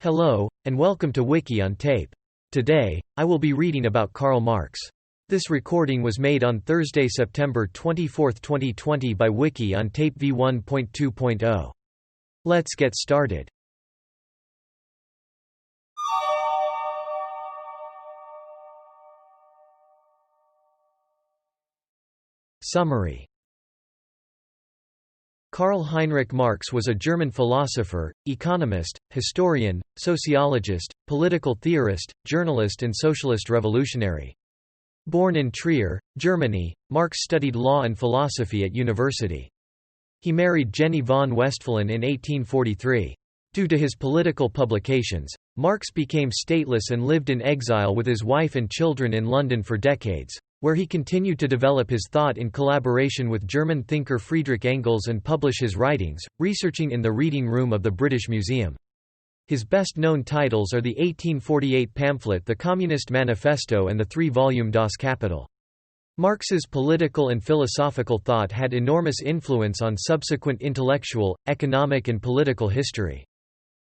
Hello, and welcome to Wiki-On-Tape. Today, I will be reading about Karl Marx. This recording was made on Thursday, September 24, 2020 by Wiki-On-Tape v1.2.0. Let's get started. Summary. Karl Heinrich Marx was a German philosopher, economist, historian, sociologist, political theorist, journalist and socialist revolutionary. Born in Trier, Germany, Marx studied law and philosophy at university. He married Jenny von Westphalen in 1843. Due to his political publications, Marx became stateless and lived in exile with his wife and children in London for decades, where he continued to develop his thought in collaboration with German thinker Friedrich Engels and publish his writings, researching in the reading room of the British Museum. His best-known titles are the 1848 pamphlet The Communist Manifesto and the three-volume Das Kapital. Marx's political and philosophical thought had enormous influence on subsequent intellectual, economic and political history.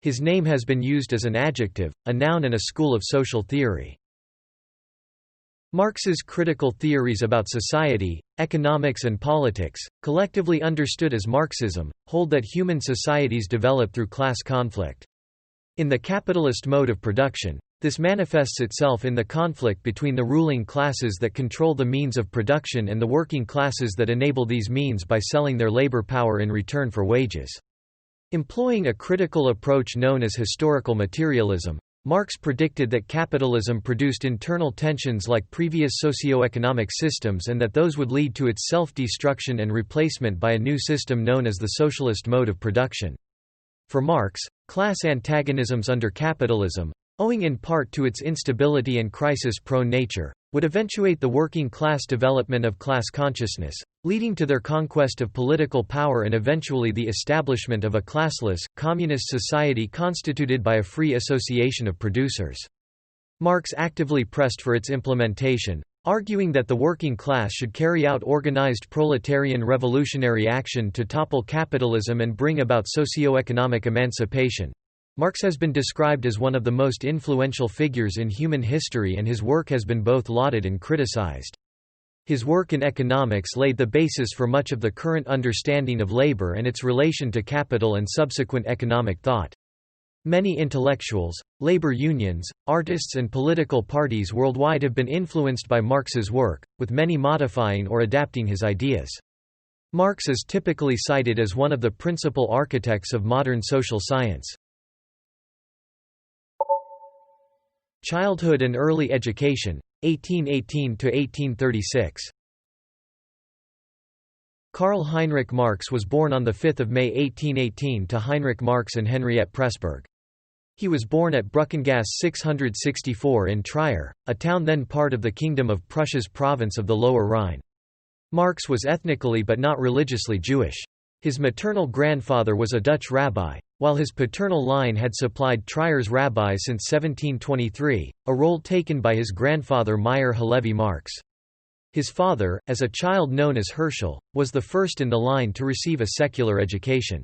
His name has been used as an adjective, a noun and a school of social theory. Marx's critical theories about society, economics and politics, collectively understood as Marxism, hold that human societies develop through class conflict. In the capitalist mode of production, this manifests itself in the conflict between the ruling classes that control the means of production and the working classes that enable these means by selling their labor power in return for wages. Employing a critical approach known as historical materialism, Marx predicted that capitalism produced internal tensions like previous socio-economic systems and that those would lead to its self-destruction and replacement by a new system known as the socialist mode of production. For Marx, class antagonisms under capitalism, owing in part to its instability and crisis-prone nature, would eventuate the working class development of class consciousness, leading to their conquest of political power and eventually the establishment of a classless, communist society constituted by a free association of producers. Marx actively pressed for its implementation, arguing that the working class should carry out organized proletarian revolutionary action to topple capitalism and bring about socio-economic emancipation. Marx has been described as one of the most influential figures in human history, and his work has been both lauded and criticized. His work in economics laid the basis for much of the current understanding of labor and its relation to capital and subsequent economic thought. Many intellectuals, labor unions, artists and political parties worldwide have been influenced by Marx's work, with many modifying or adapting his ideas. Marx is typically cited as one of the principal architects of modern social science. Childhood and early education, 1818–1836. Karl Heinrich Marx was born on 5 May 1818 to Heinrich Marx and Henriette Pressburg. He was born at Bruckengasse 664 in Trier, a town then part of the Kingdom of Prussia's province of the Lower Rhine. Marx was ethnically but not religiously Jewish. His maternal grandfather was a Dutch rabbi, while his paternal line had supplied Trier's rabbi since 1723, a role taken by his grandfather Meyer Halevi Marx. His father, as a child known as Herschel, was the first in the line to receive a secular education.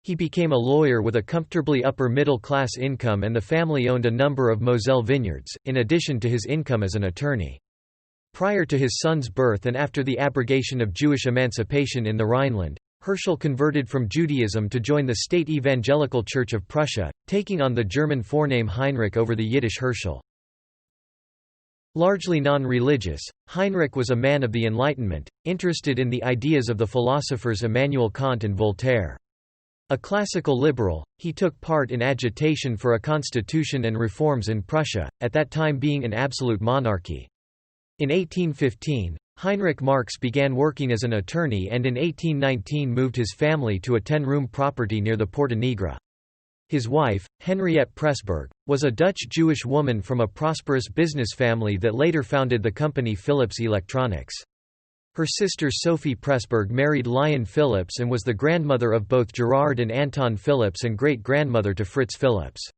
He became a lawyer with a comfortably upper-middle-class income, and the family owned a number of Moselle vineyards, in addition to his income as an attorney. Prior to his son's birth and after the abrogation of Jewish emancipation in the Rhineland, Herschel converted from Judaism to join the State Evangelical Church of Prussia, taking on the German forename Heinrich over the Yiddish Herschel. Largely non-religious, Heinrich was a man of the Enlightenment, interested in the ideas of the philosophers Immanuel Kant and Voltaire. A classical liberal, he took part in agitation for a constitution and reforms in Prussia, at that time being an absolute monarchy. In 1815, Heinrich Marx began working as an attorney and in 1819 moved his family to a 10-room property near the Porta Nigra. His wife, Henriette Pressburg, was a Dutch Jewish woman from a prosperous business family that later founded the company Philips Electronics. Her sister Sophie Pressburg married Lion Philips and was the grandmother of both Gerard and Anton Philips and great-grandmother to Fritz Philips.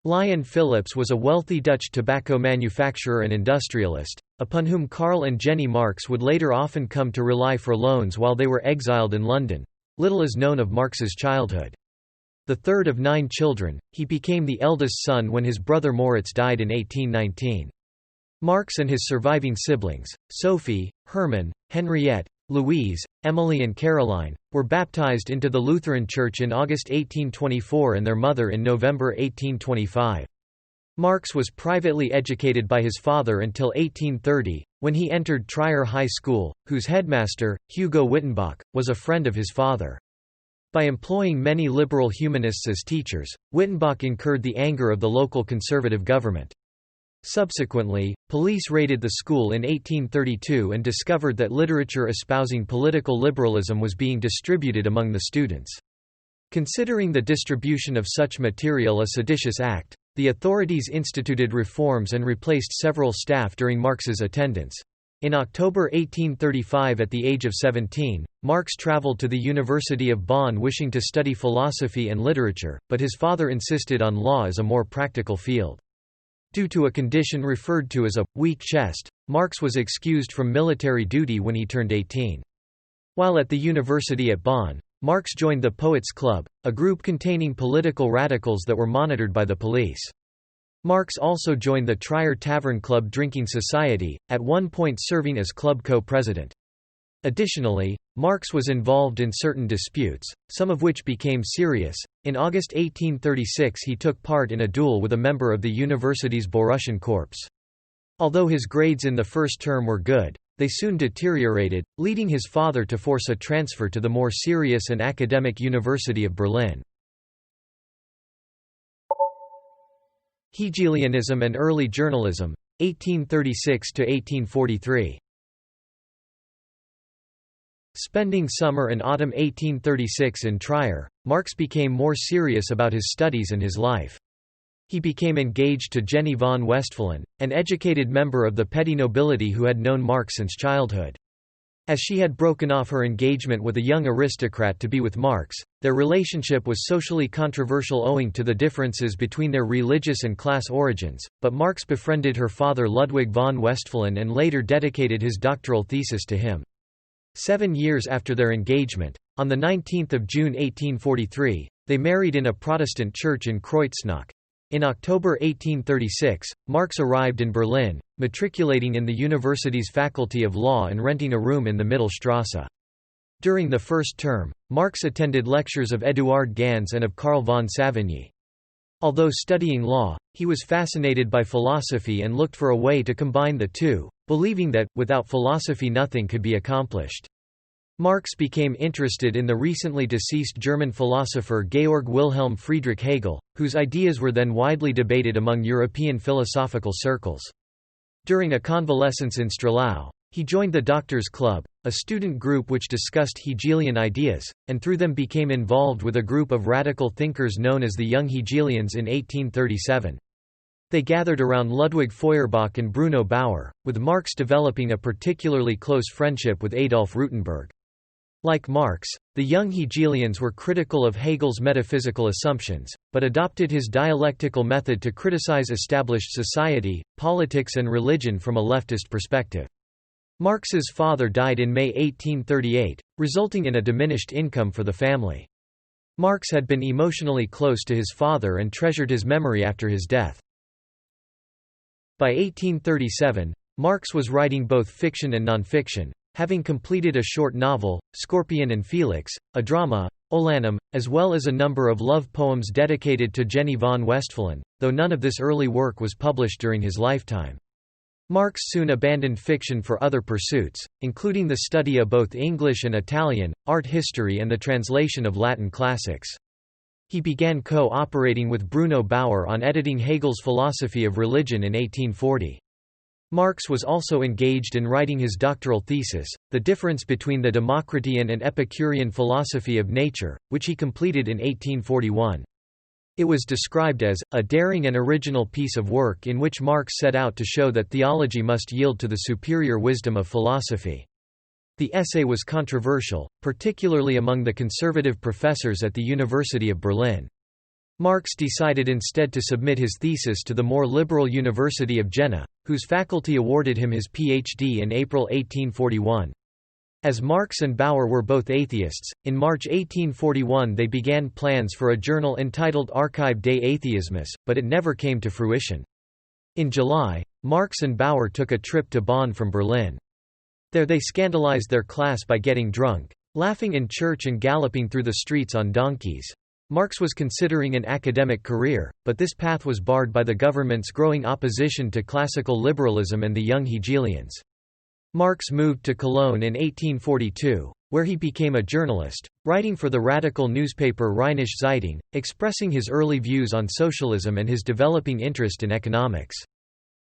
Lion Philips was a wealthy Dutch tobacco manufacturer and industrialist, upon whom Karl and Jenny Marx would later often come to rely for loans while they were exiled in London. Little is known of Marx's childhood. The third of 9 children, he became the eldest son when his brother Moritz died in 1819. Marx and his surviving siblings, Sophie, Hermann, Henriette, Louise, Emily and Caroline, were baptized into the Lutheran Church in August 1824 and their mother in November 1825. Marx was privately educated by his father until 1830, when he entered Trier High School, whose headmaster, Hugo Wittenbach, was a friend of his father. By employing many liberal humanists as teachers, Wittenbach incurred the anger of the local conservative government. Subsequently, police raided the school in 1832 and discovered that literature espousing political liberalism was being distributed among the students. Considering the distribution of such material a seditious act, the authorities instituted reforms and replaced several staff during Marx's attendance. In October 1835, at the age of 17, Marx traveled to the University of Bonn wishing to study philosophy and literature, but his father insisted on law as a more practical field. Due to a condition referred to as a weak chest, Marx was excused from military duty when he turned 18. While at the university at Bonn, Marx joined the Poets' Club, a group containing political radicals that were monitored by the police. Marx also joined the Trier Tavern Club drinking society, at one point serving as club co-president. Additionally, Marx was involved in certain disputes, some of which became serious. In August 1836 he took part in a duel with a member of the university's Borussian Corps. Although his grades in the first term were good, they soon deteriorated, leading his father to force a transfer to the more serious and academic University of Berlin. Hegelianism and early journalism, 1836–1843. Spending summer and autumn 1836 in Trier, Marx became more serious about his studies and his life. He became engaged to Jenny von Westphalen, an educated member of the petty nobility who had known Marx since childhood. As she had broken off her engagement with a young aristocrat to be with Marx, their relationship was socially controversial owing to the differences between their religious and class origins, but Marx befriended her father Ludwig von Westphalen and later dedicated his doctoral thesis to him. 7 years after their engagement, on 19 June 1843, they married in a Protestant church in Kreuznach. In October 1836, Marx arrived in Berlin, matriculating in the university's Faculty of Law and renting a room in the Mittelstrasse. During the first term, Marx attended lectures of Eduard Ganz and of Karl von Savigny. Although studying law, he was fascinated by philosophy and looked for a way to combine the two, believing that, without philosophy nothing could be accomplished. Marx became interested in the recently deceased German philosopher Georg Wilhelm Friedrich Hegel, whose ideas were then widely debated among European philosophical circles. During a convalescence in Stralau, he joined the Doctors' Club, a student group which discussed Hegelian ideas, and through them became involved with a group of radical thinkers known as the Young Hegelians in 1837. They gathered around Ludwig Feuerbach and Bruno Bauer, with Marx developing a particularly close friendship with Adolf Rutenberg. Like Marx, the Young Hegelians were critical of Hegel's metaphysical assumptions, but adopted his dialectical method to criticize established society, politics and religion from a leftist perspective. Marx's father died in May 1838, resulting in a diminished income for the family. Marx had been emotionally close to his father and treasured his memory after his death. By 1837, Marx was writing both fiction and nonfiction, having completed a short novel, Scorpion and Felix, a drama, Olanum, as well as a number of love poems dedicated to Jenny von Westphalen, though none of this early work was published during his lifetime. Marx soon abandoned fiction for other pursuits, including the study of both English and Italian, art history and the translation of Latin classics. He began co-operating with Bruno Bauer on editing Hegel's Philosophy of Religion in 1840. Marx was also engaged in writing his doctoral thesis, The Difference Between the Democritean and Epicurean Philosophy of Nature, which he completed in 1841. It was described as a daring and original piece of work in which Marx set out to show that theology must yield to the superior wisdom of philosophy. The essay was controversial, particularly among the conservative professors at the University of Berlin. Marx decided instead to submit his thesis to the more liberal University of Jena, whose faculty awarded him his Ph.D. in April 1841. As Marx and Bauer were both atheists, in March 1841 they began plans for a journal entitled Archive des Atheismes, but it never came to fruition. In July, Marx and Bauer took a trip to Bonn from Berlin. There they scandalized their class by getting drunk, laughing in church and galloping through the streets on donkeys. Marx was considering an academic career, but this path was barred by the government's growing opposition to classical liberalism and the young Hegelians. Marx moved to Cologne in 1842, where he became a journalist, writing for the radical newspaper Rheinische Zeitung, expressing his early views on socialism and his developing interest in economics.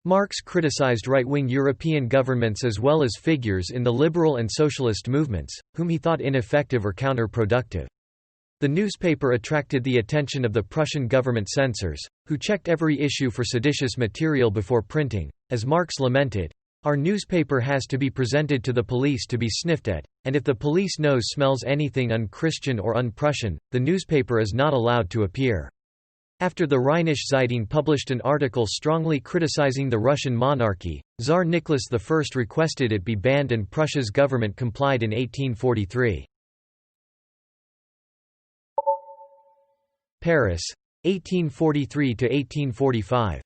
Marx criticized right-wing European governments as well as figures in the liberal and socialist movements, whom he thought ineffective or counterproductive. The newspaper attracted the attention of the Prussian government censors, who checked every issue for seditious material before printing. As Marx lamented, "Our newspaper has to be presented to the police to be sniffed at, and if the police smells anything un-Christian or un-Prussian, the newspaper is not allowed to appear." After the Rheinische Zeitung published an article strongly criticizing the Russian monarchy, Tsar Nicholas I requested it be banned and Prussia's government complied in 1843. Paris, 1843–1845.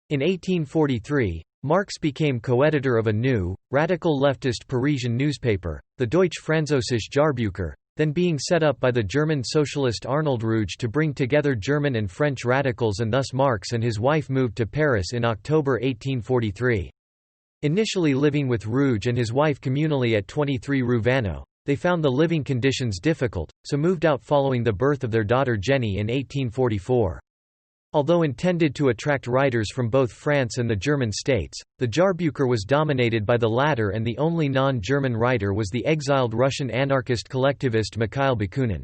In 1843, Marx became co-editor of a new, radical leftist Parisian newspaper, the Deutsche Französische Jahrbucher, then being set up by the German socialist Arnold Ruge to bring together German and French radicals, and thus Marx and his wife moved to Paris in October 1843. Initially living with Ruge and his wife communally at 23 Rue Vanneau, they found the living conditions difficult, so moved out following the birth of their daughter Jenny in 1844. Although intended to attract writers from both France and the German states, the Jahrbucher was dominated by the latter, and the only non-German writer was the exiled Russian anarchist collectivist Mikhail Bakunin.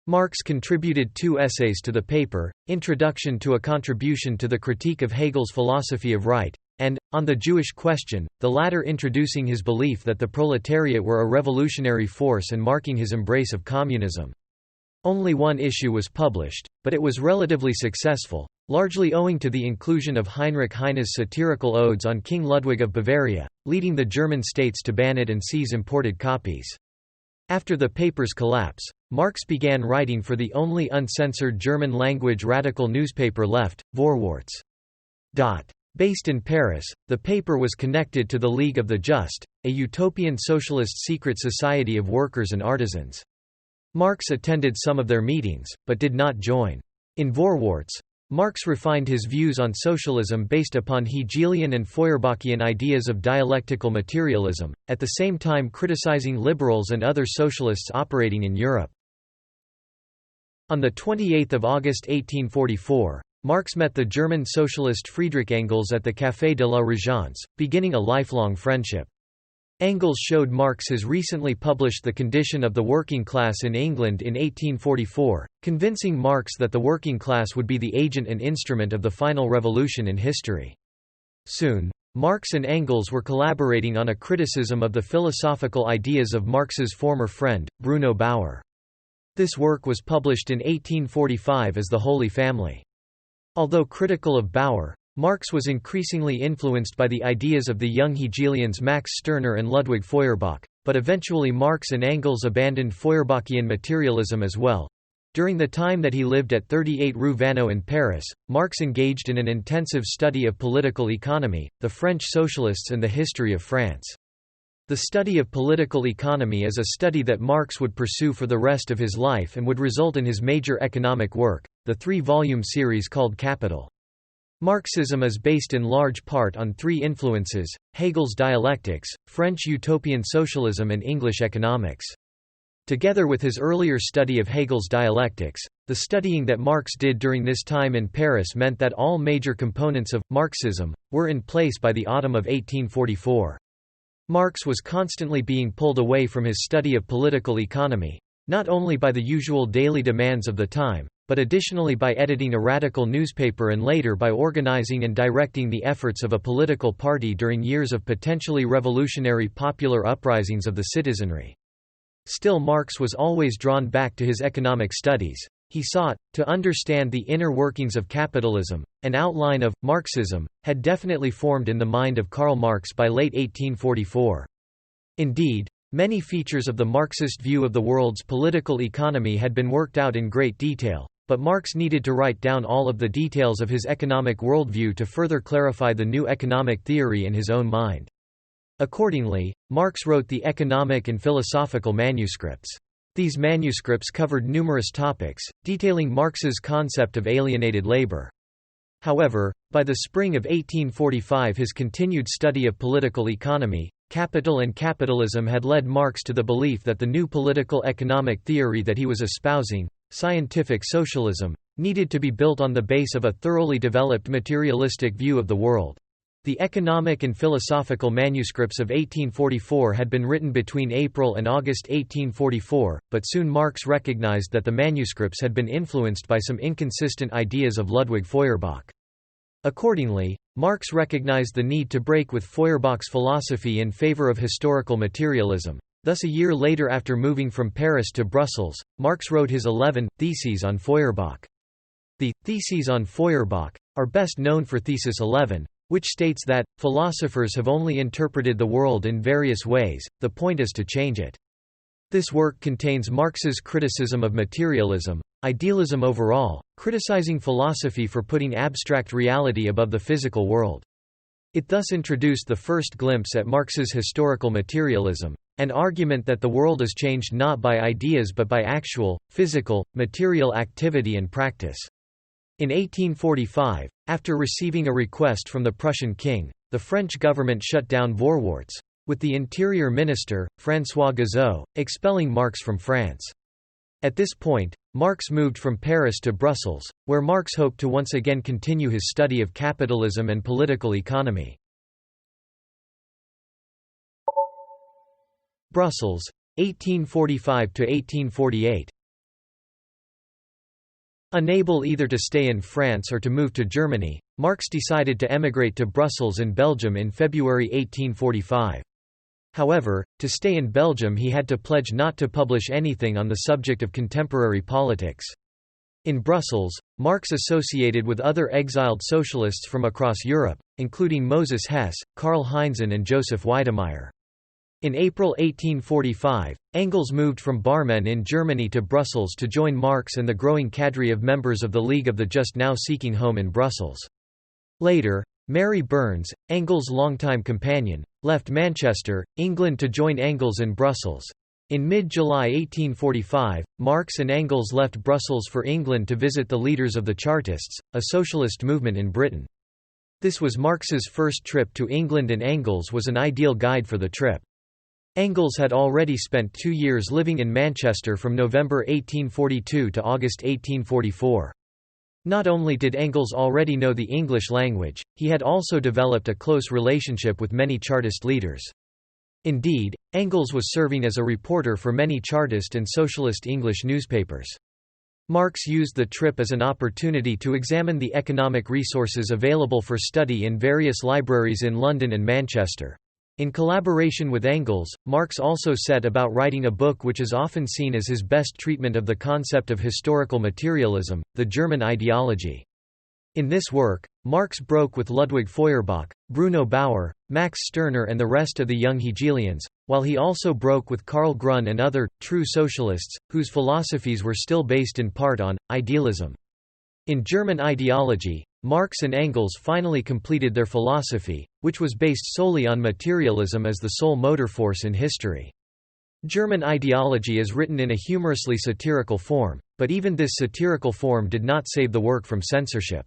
Marx contributed 2 essays to the paper, Introduction to a Contribution to the Critique of Hegel's Philosophy of Right, and, On the Jewish Question, the latter introducing his belief that the proletariat were a revolutionary force and marking his embrace of communism. Only one issue was published, but it was relatively successful, largely owing to the inclusion of Heinrich Heine's satirical odes on King Ludwig of Bavaria, leading the German states to ban it and seize imported copies. After the paper's collapse, Marx began writing for the only uncensored German-language radical newspaper left, Vorwärts. Based in Paris, the paper was connected to the League of the Just, a utopian socialist secret society of workers and artisans. Marx attended some of their meetings, but did not join. In Vorwärts, Marx refined his views on socialism based upon Hegelian and Feuerbachian ideas of dialectical materialism, at the same time criticizing liberals and other socialists operating in Europe. On 28 August 1844, Marx met the German socialist Friedrich Engels at the Café de la Régence, beginning a lifelong friendship. Engels showed Marx his recently published The Condition of the Working Class in England in 1844, convincing Marx that the working class would be the agent and instrument of the final revolution in history. Soon, Marx and Engels were collaborating on a criticism of the philosophical ideas of Marx's former friend, Bruno Bauer. This work was published in 1845 as The Holy Family. Although critical of Bauer, Marx was increasingly influenced by the ideas of the young Hegelians Max Stirner and Ludwig Feuerbach, but eventually Marx and Engels abandoned Feuerbachian materialism as well. During the time that he lived at 38 Rue Vanneau in Paris, Marx engaged in an intensive study of political economy, the French socialists and the history of France. The study of political economy is a study that Marx would pursue for the rest of his life and would result in his major economic work, the 3-volume series called Capital. Marxism is based in large part on 3 influences: Hegel's dialectics, French utopian socialism and English economics. Together with his earlier study of Hegel's dialectics, the studying that Marx did during this time in Paris meant that all major components of Marxism were in place by the autumn of 1844. Marx was constantly being pulled away from his study of political economy, not only by the usual daily demands of the time, but additionally by editing a radical newspaper and later by organizing and directing the efforts of a political party during years of potentially revolutionary popular uprisings of the citizenry. Still, Marx was always drawn back to his economic studies. He sought to understand the inner workings of capitalism. An outline of Marxism had definitely formed in the mind of Karl Marx by late 1844. Indeed, many features of the Marxist view of the world's political economy had been worked out in great detail, but Marx needed to write down all of the details of his economic worldview to further clarify the new economic theory in his own mind. Accordingly, Marx wrote the economic and philosophical manuscripts. These manuscripts covered numerous topics, detailing Marx's concept of alienated labor. However, by the spring of 1845 his continued study of political economy, capital and capitalism had led Marx to the belief that the new political economic theory that he was espousing, scientific socialism, needed to be built on the base of a thoroughly developed materialistic view of the world. The economic and philosophical manuscripts of 1844 had been written between April and August 1844, but soon Marx recognized that the manuscripts had been influenced by some inconsistent ideas of Ludwig Feuerbach. Accordingly, Marx recognized the need to break with Feuerbach's philosophy in favor of historical materialism. Thus a year later, after moving from Paris to Brussels, Marx wrote his 11 Theses on Feuerbach. The Theses on Feuerbach are best known for Thesis 11, which states that, philosophers have only interpreted the world in various ways, the point is to change it. This work contains Marx's criticism of materialism, idealism overall, criticizing philosophy for putting abstract reality above the physical world. It thus introduced the first glimpse at Marx's historical materialism, an argument that the world is changed not by ideas but by actual, physical, material activity and practice. In 1845, after receiving a request from the Prussian king, the French government shut down Vorwärts, with the interior minister, François Guizot, expelling Marx from France. At this point, Marx moved from Paris to Brussels, where Marx hoped to once again continue his study of capitalism and political economy. Brussels, 1845–1848. Unable either to stay in France or to move to Germany, Marx decided to emigrate to Brussels and Belgium in February 1845. However, to stay in Belgium he had to pledge not to publish anything on the subject of contemporary politics. In Brussels, Marx associated with other exiled socialists from across Europe, including Moses Hess, Karl Heinzen and Joseph Weidemeyer. In April 1845, Engels moved from Barmen in Germany to Brussels to join Marx and the growing cadre of members of the League of the Just now seeking home in Brussels. Later, Mary Burns, Engels' longtime companion, left Manchester, England to join Engels in Brussels. In mid-July 1845, Marx and Engels left Brussels for England to visit the leaders of the Chartists, a socialist movement in Britain. This was Marx's first trip to England and Engels was an ideal guide for the trip. Engels had already spent 2 years living in Manchester from November 1842 to August 1844. Not only did Engels already know the English language, he had also developed a close relationship with many Chartist leaders. Indeed, Engels was serving as a reporter for many Chartist and socialist English newspapers. Marx used the trip as an opportunity to examine the economic resources available for study in various libraries in London and Manchester. In collaboration with Engels, Marx also set about writing a book which is often seen as his best treatment of the concept of historical materialism, the German ideology. In this work, Marx broke with Ludwig Feuerbach, Bruno Bauer, Max Stirner and the rest of the young Hegelians, while he also broke with Karl Grun and other, true socialists, whose philosophies were still based in part on idealism. In German ideology, Marx and Engels finally completed their philosophy, which was based solely on materialism as the sole motor force in history. German ideology is written in a humorously satirical form, but even this satirical form did not save the work from censorship.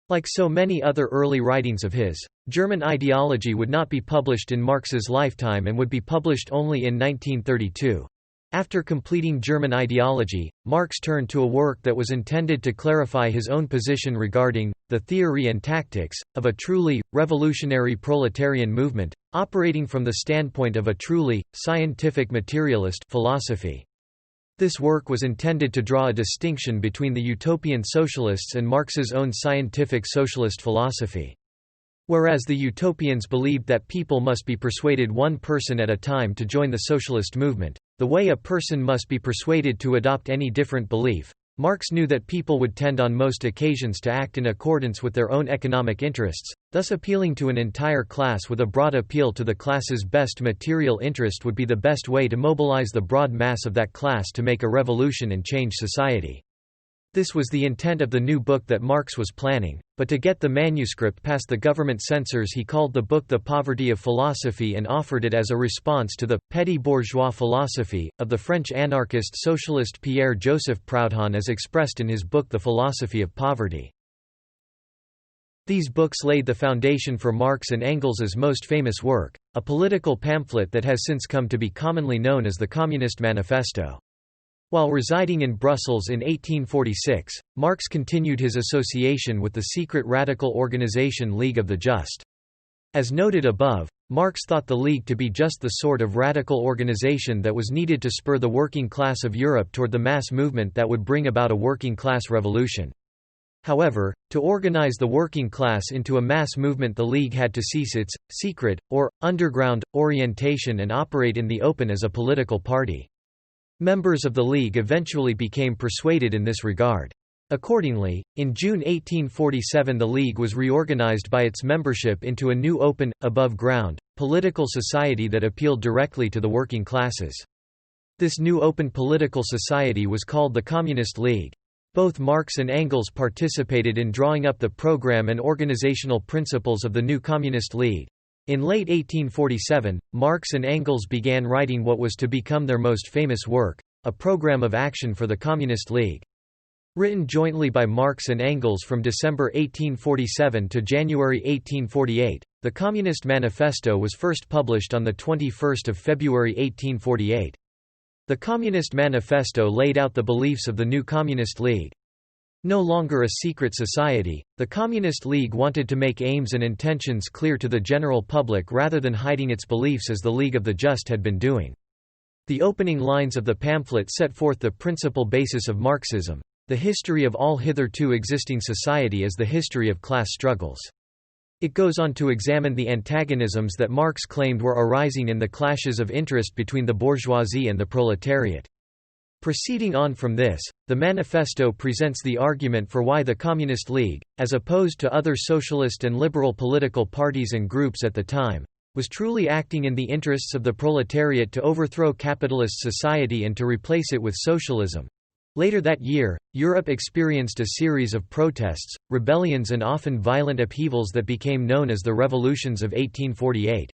Like so many other early writings of his, German ideology would not be published in Marx's lifetime and would be published only in 1932. After completing German ideology, Marx turned to a work that was intended to clarify his own position regarding the theory and tactics of a truly revolutionary proletarian movement, operating from the standpoint of a truly scientific materialist philosophy. This work was intended to draw a distinction between the utopian socialists and Marx's own scientific socialist philosophy. Whereas the utopians believed that people must be persuaded one person at a time to join the socialist movement, the way a person must be persuaded to adopt any different belief, Marx knew that people would tend on most occasions to act in accordance with their own economic interests, thus appealing to an entire class with a broad appeal to the class's best material interest would be the best way to mobilize the broad mass of that class to make a revolution and change society. This was the intent of the new book that Marx was planning, but to get the manuscript past the government censors he called the book The Poverty of Philosophy and offered it as a response to the «petit bourgeois philosophy» of the French anarchist socialist Pierre-Joseph Proudhon as expressed in his book The Philosophy of Poverty. These books laid the foundation for Marx and Engels' most famous work, a political pamphlet that has since come to be commonly known as the Communist Manifesto. While residing in Brussels in 1846, Marx continued his association with the secret radical organization League of the Just. As noted above, Marx thought the League to be just the sort of radical organization that was needed to spur the working class of Europe toward the mass movement that would bring about a working-class revolution. However, to organize the working class into a mass movement, the League had to cease its secret, or underground, orientation and operate in the open as a political party. Members of the League eventually became persuaded in this regard. Accordingly, in June 1847 the League was reorganized by its membership into a new open, above-ground, political society that appealed directly to the working classes. This new open political society was called the Communist League. Both Marx and Engels participated in drawing up the program and organizational principles of the new Communist League. In late 1847, Marx and Engels began writing what was to become their most famous work, A Program of Action for the Communist League. Written jointly by Marx and Engels from December 1847 to January 1848, the Communist Manifesto was first published on 21 February 1848. The Communist Manifesto laid out the beliefs of the new Communist League. No longer a secret society, the Communist League wanted to make aims and intentions clear to the general public rather than hiding its beliefs as the League of the Just had been doing. The opening lines of the pamphlet set forth the principal basis of Marxism: the history of all hitherto existing society is the history of class struggles. It goes on to examine the antagonisms that Marx claimed were arising in the clashes of interest between the bourgeoisie and the proletariat. Proceeding on from this, the manifesto presents the argument for why the Communist League, as opposed to other socialist and liberal political parties and groups at the time, was truly acting in the interests of the proletariat to overthrow capitalist society and to replace it with socialism. Later that year, Europe experienced a series of protests, rebellions and often violent upheavals that became known as the revolutions of 1848.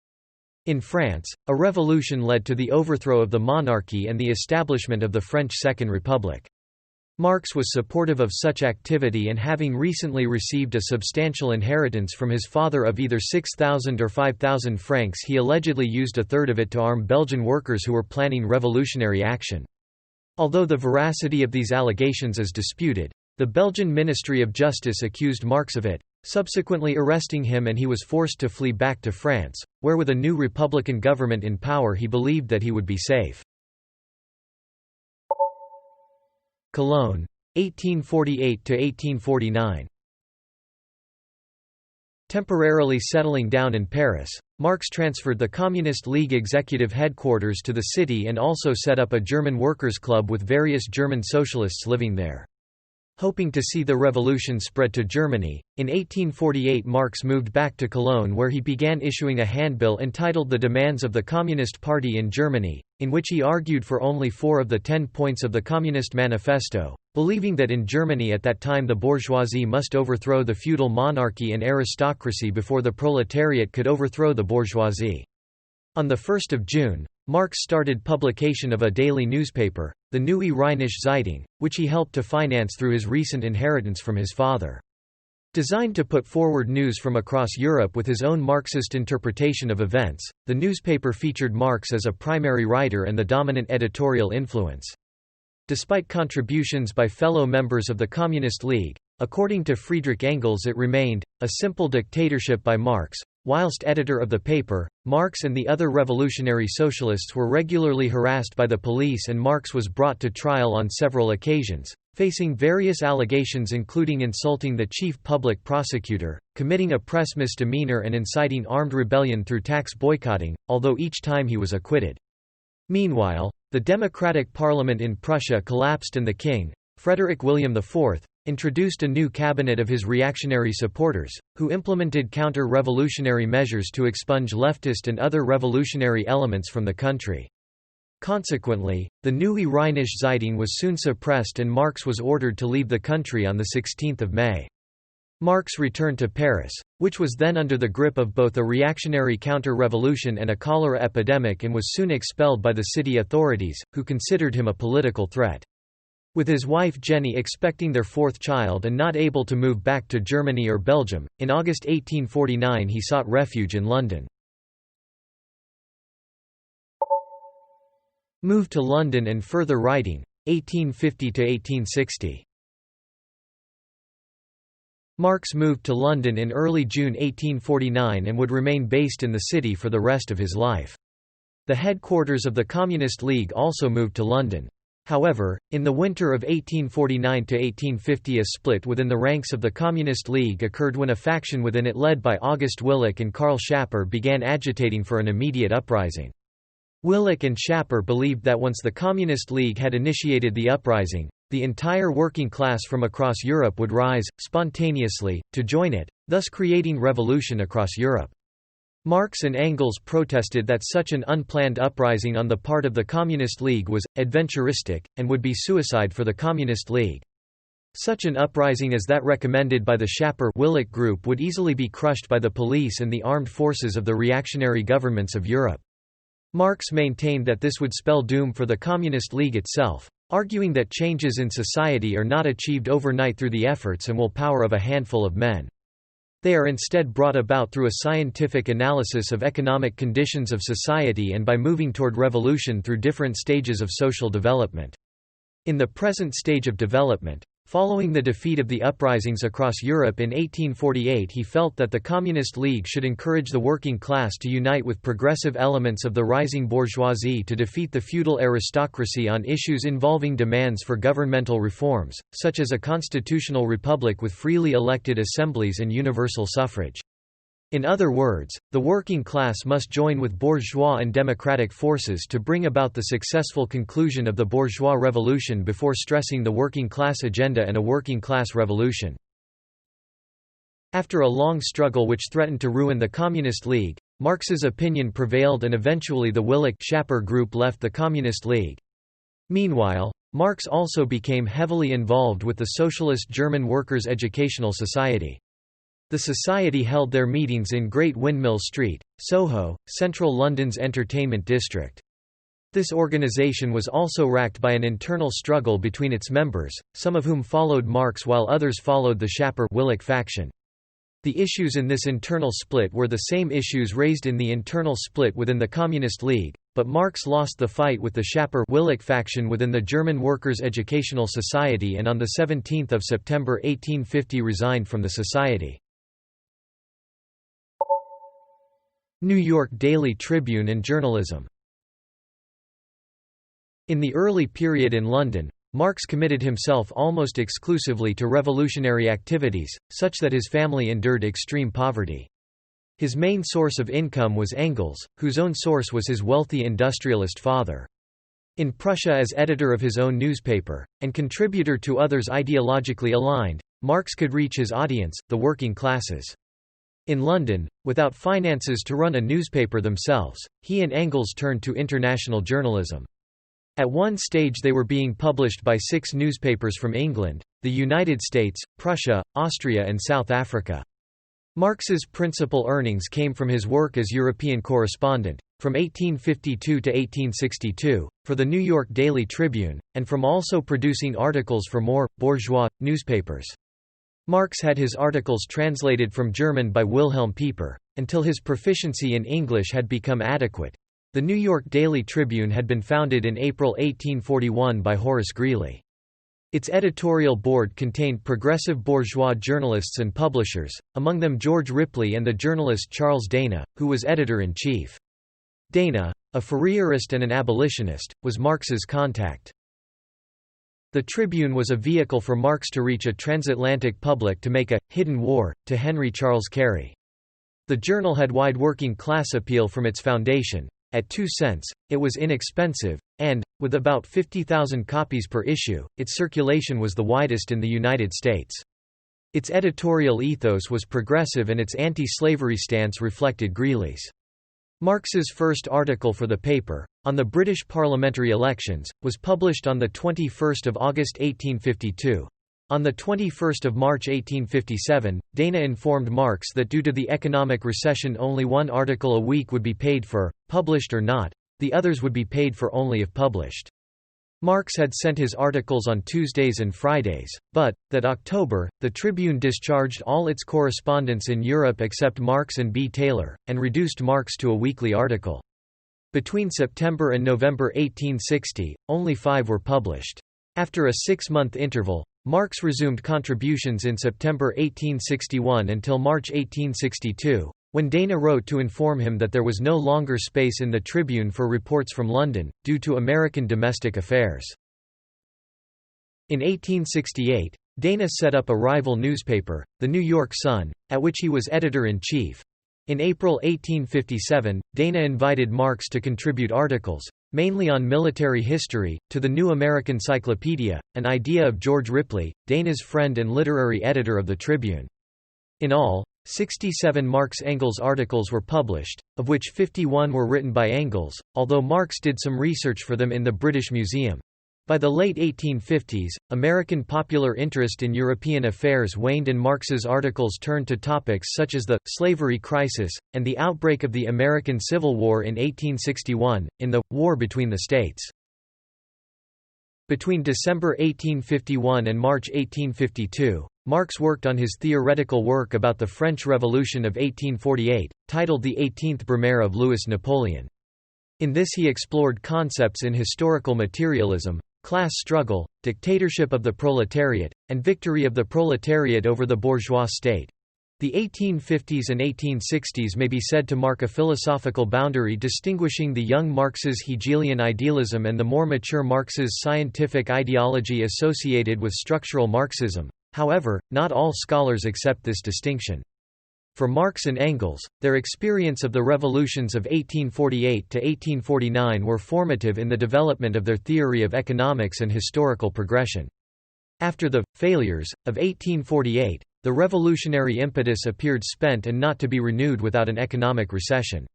In France, a revolution led to the overthrow of the monarchy and the establishment of the French Second Republic. Marx was supportive of such activity, and having recently received a substantial inheritance from his father of either 6,000 or 5,000 francs, he allegedly used a third of it to arm Belgian workers who were planning revolutionary action. Although the veracity of these allegations is disputed, the Belgian Ministry of Justice accused Marx of it, subsequently arresting him, and he was forced to flee back to France, where with a new republican government in power he believed that he would be safe. Cologne, 1848–1849. Temporarily settling down in Paris, Marx transferred the Communist League executive headquarters to the city and also set up a German workers' club with various German socialists living there. Hoping to see the revolution spread to Germany, in 1848 Marx moved back to Cologne, where he began issuing a handbill entitled The Demands of the Communist Party in Germany, in which he argued for only 4 of the 10 points of the Communist Manifesto, believing that in Germany at that time the bourgeoisie must overthrow the feudal monarchy and aristocracy before the proletariat could overthrow the bourgeoisie. On 1 June, Marx started publication of a daily newspaper, the Neue Rheinische Zeitung, which he helped to finance through his recent inheritance from his father. Designed to put forward news from across Europe with his own Marxist interpretation of events, the newspaper featured Marx as a primary writer and the dominant editorial influence. Despite contributions by fellow members of the Communist League, according to Friedrich Engels it remained a simple dictatorship by Marx. Whilst editor of the paper, Marx and the other revolutionary socialists were regularly harassed by the police, and Marx was brought to trial on several occasions, facing various allegations including insulting the chief public prosecutor, committing a press misdemeanor and inciting armed rebellion through tax boycotting, although each time he was acquitted. Meanwhile, the democratic parliament in Prussia collapsed and the king, Frederick William IV, introduced a new cabinet of his reactionary supporters, who implemented counter-revolutionary measures to expunge leftist and other revolutionary elements from the country. Consequently, the Neue Rheinische Zeitung was soon suppressed and Marx was ordered to leave the country on 16 May. Marx returned to Paris, which was then under the grip of both a reactionary counter-revolution and a cholera epidemic, and was soon expelled by the city authorities, who considered him a political threat. With his wife Jenny expecting their fourth child and not able to move back to Germany or Belgium, in August 1849 he sought refuge in London. Move to London and further writing, 1850–1860. Marx moved to London in early June 1849 and would remain based in the city for the rest of his life. The headquarters of the Communist League also moved to London. However, in the winter of 1849–1850 a split within the ranks of the Communist League occurred when a faction within it led by August Willich and Karl Schapper began agitating for an immediate uprising. Willich and Schapper believed that once the Communist League had initiated the uprising, the entire working class from across Europe would rise, spontaneously, to join it, thus creating revolution across Europe. Marx and Engels protested that such an unplanned uprising on the part of the Communist League was adventuristic, and would be suicide for the Communist League. Such an uprising as that recommended by the Schapper-Willich group would easily be crushed by the police and the armed forces of the reactionary governments of Europe. Marx maintained that this would spell doom for the Communist League itself, arguing that changes in society are not achieved overnight through the efforts and willpower of a handful of men. They are instead brought about through a scientific analysis of economic conditions of society and by moving toward revolution through different stages of social development. In the present stage of development, following the defeat of the uprisings across Europe in 1848, he felt that the Communist League should encourage the working class to unite with progressive elements of the rising bourgeoisie to defeat the feudal aristocracy on issues involving demands for governmental reforms, such as a constitutional republic with freely elected assemblies and universal suffrage. In other words, the working class must join with bourgeois and democratic forces to bring about the successful conclusion of the bourgeois revolution before stressing the working class agenda and a working class revolution. After a long struggle which threatened to ruin the Communist League, Marx's opinion prevailed and eventually the Willich-Schapper group left the Communist League. Meanwhile, Marx also became heavily involved with the Socialist German Workers' Educational Society. The society held their meetings in Great Windmill Street, Soho, central London's entertainment district. This organisation was also racked by an internal struggle between its members, some of whom followed Marx while others followed the Schapper-Willich faction. The issues in this internal split were the same issues raised in the internal split within the Communist League, but Marx lost the fight with the Schapper-Willich faction within the German Workers' Educational Society and on 17 September 1850 resigned from the society. New York Daily Tribune and journalism. In the early period in London, Marx committed himself almost exclusively to revolutionary activities, such that his family endured extreme poverty. His main source of income was Engels, whose own source was his wealthy industrialist father. In Prussia as editor of his own newspaper, and contributor to others ideologically aligned, Marx could reach his audience, the working classes. In London, without finances to run a newspaper themselves, he and Engels turned to international journalism. At one stage they were being published by 6 newspapers from England, the United States, Prussia, Austria and South Africa. Marx's principal earnings came from his work as European correspondent, from 1852 to 1862, for the New York Daily Tribune, and from also producing articles for more, bourgeois, newspapers. Marx had his articles translated from German by Wilhelm Pieper. Until his proficiency in English had become adequate, the New York Daily Tribune had been founded in April 1841 by Horace Greeley. Its editorial board contained progressive bourgeois journalists and publishers, among them George Ripley and the journalist Charles Dana, who was editor-in-chief. Dana, a Fourierist and an abolitionist, was Marx's contact. The Tribune was a vehicle for Marx to reach a transatlantic public to make a «hidden war» to Henry Charles Carey. The journal had wide working class appeal from its foundation, At 2 cents, it was inexpensive, and, with about 50,000 copies per issue, its circulation was the widest in the United States. Its editorial ethos was progressive and its anti-slavery stance reflected Greeley's. Marx's first article for the paper, on the British parliamentary elections, was published on 21 August 1852. On 21 March 1857, Dana informed Marx that due to the economic recession only one article a week would be paid for, published or not, the others would be paid for only if published. Marx had sent his articles on Tuesdays and Fridays, but, that October, the Tribune discharged all its correspondents in Europe except Marx and B. Taylor, and reduced Marx to a weekly article. Between September and November 1860, only 5 were published. After a 6-month interval, Marx resumed contributions in September 1861 until March 1862. When Dana wrote to inform him that there was no longer space in the Tribune for reports from London, due to American domestic affairs. In 1868, Dana set up a rival newspaper, the New York Sun, at which he was editor-in-chief. In April 1857, Dana invited Marx to contribute articles, mainly on military history, to the New American Cyclopedia, an idea of George Ripley, Dana's friend and literary editor of the Tribune. In all, 67 Marx-Engels articles were published, of which 51 were written by Engels, although Marx did some research for them in the British Museum. By the late 1850s, American popular interest in European affairs waned and Marx's articles turned to topics such as the slavery crisis, and the outbreak of the American Civil War in 1861, in the War Between the States. Between December 1851 and March 1852, Marx worked on his theoretical work about the French Revolution of 1848, titled The 18th Brumaire of Louis Napoleon. In this he explored concepts in historical materialism, class struggle, dictatorship of the proletariat, and victory of the proletariat over the bourgeois state. The 1850s and 1860s may be said to mark a philosophical boundary distinguishing the young Marx's Hegelian idealism and the more mature Marx's scientific ideology associated with structural Marxism. However, not all scholars accept this distinction. For Marx and Engels, their experience of the revolutions of 1848 to 1849 were formative in the development of their theory of economics and historical progression. After the failures of 1848, the revolutionary impetus appeared spent and not to be renewed without an economic recession.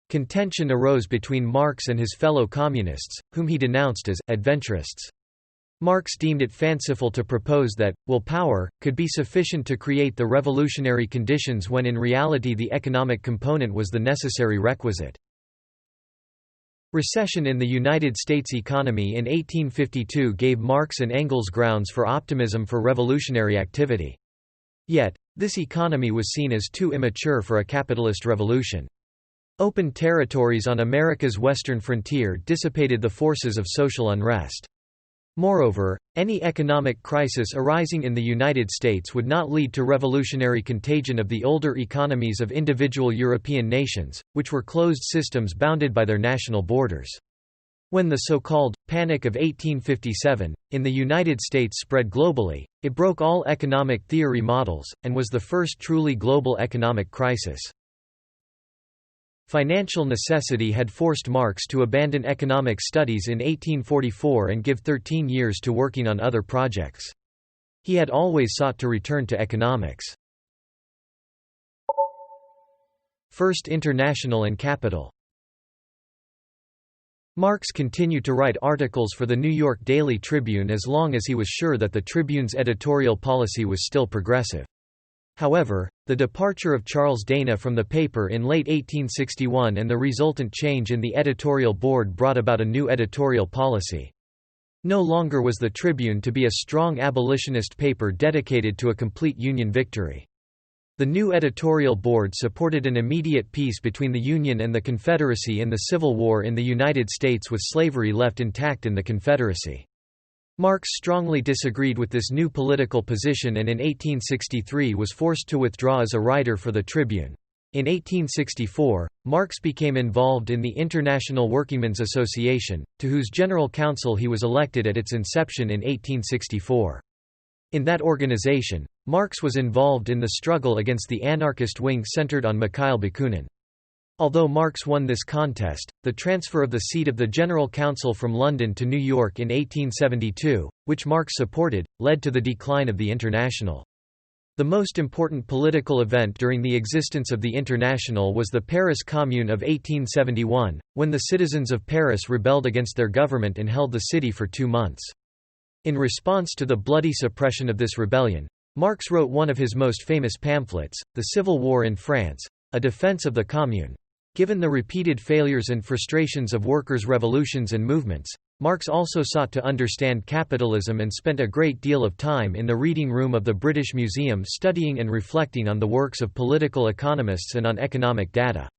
Contention arose between Marx and his fellow communists, whom he denounced as adventurists. Marx deemed it fanciful to propose that willpower could be sufficient to create the revolutionary conditions when in reality the economic component was the necessary requisite. Recession in the United States economy in 1852 gave Marx and Engels grounds for optimism for revolutionary activity. Yet, this economy was seen as too immature for a capitalist revolution. Open territories on America's western frontier dissipated the forces of social unrest. Moreover, any economic crisis arising in the United States would not lead to revolutionary contagion of the older economies of individual European nations, which were closed systems bounded by their national borders. When the so-called Panic of 1857 in the United States spread globally, it broke all economic theory models, and was the first truly global economic crisis. Financial necessity had forced Marx to abandon economic studies in 1844 and give 13 years to working on other projects. He had always sought to return to economics. First International and Capital. Marx continued to write articles for the New York Daily Tribune as long as he was sure that the Tribune's editorial policy was still progressive. However, the departure of Charles Dana from the paper in late 1861 and the resultant change in the editorial board brought about a new editorial policy. No longer was the Tribune to be a strong abolitionist paper dedicated to a complete Union victory. The new editorial board supported an immediate peace between the Union and the Confederacy in the Civil War in the United States with slavery left intact in the Confederacy. Marx strongly disagreed with this new political position and in 1863 was forced to withdraw as a writer for the Tribune. In 1864, Marx became involved in the International Workingmen's Association, to whose general council he was elected at its inception in 1864. In that organization, Marx was involved in the struggle against the anarchist wing centered on Mikhail Bakunin. Although Marx won this contest, the transfer of the seat of the General Council from London to New York in 1872, which Marx supported, led to the decline of the International. The most important political event during the existence of the International was the Paris Commune of 1871, when the citizens of Paris rebelled against their government and held the city for 2 months. In response to the bloody suppression of this rebellion, Marx wrote one of his most famous pamphlets, The Civil War in France, a defense of the Commune. Given the repeated failures and frustrations of workers' revolutions and movements, Marx also sought to understand capitalism and spent a great deal of time in the reading room of the British Museum studying and reflecting on the works of political economists and on economic data.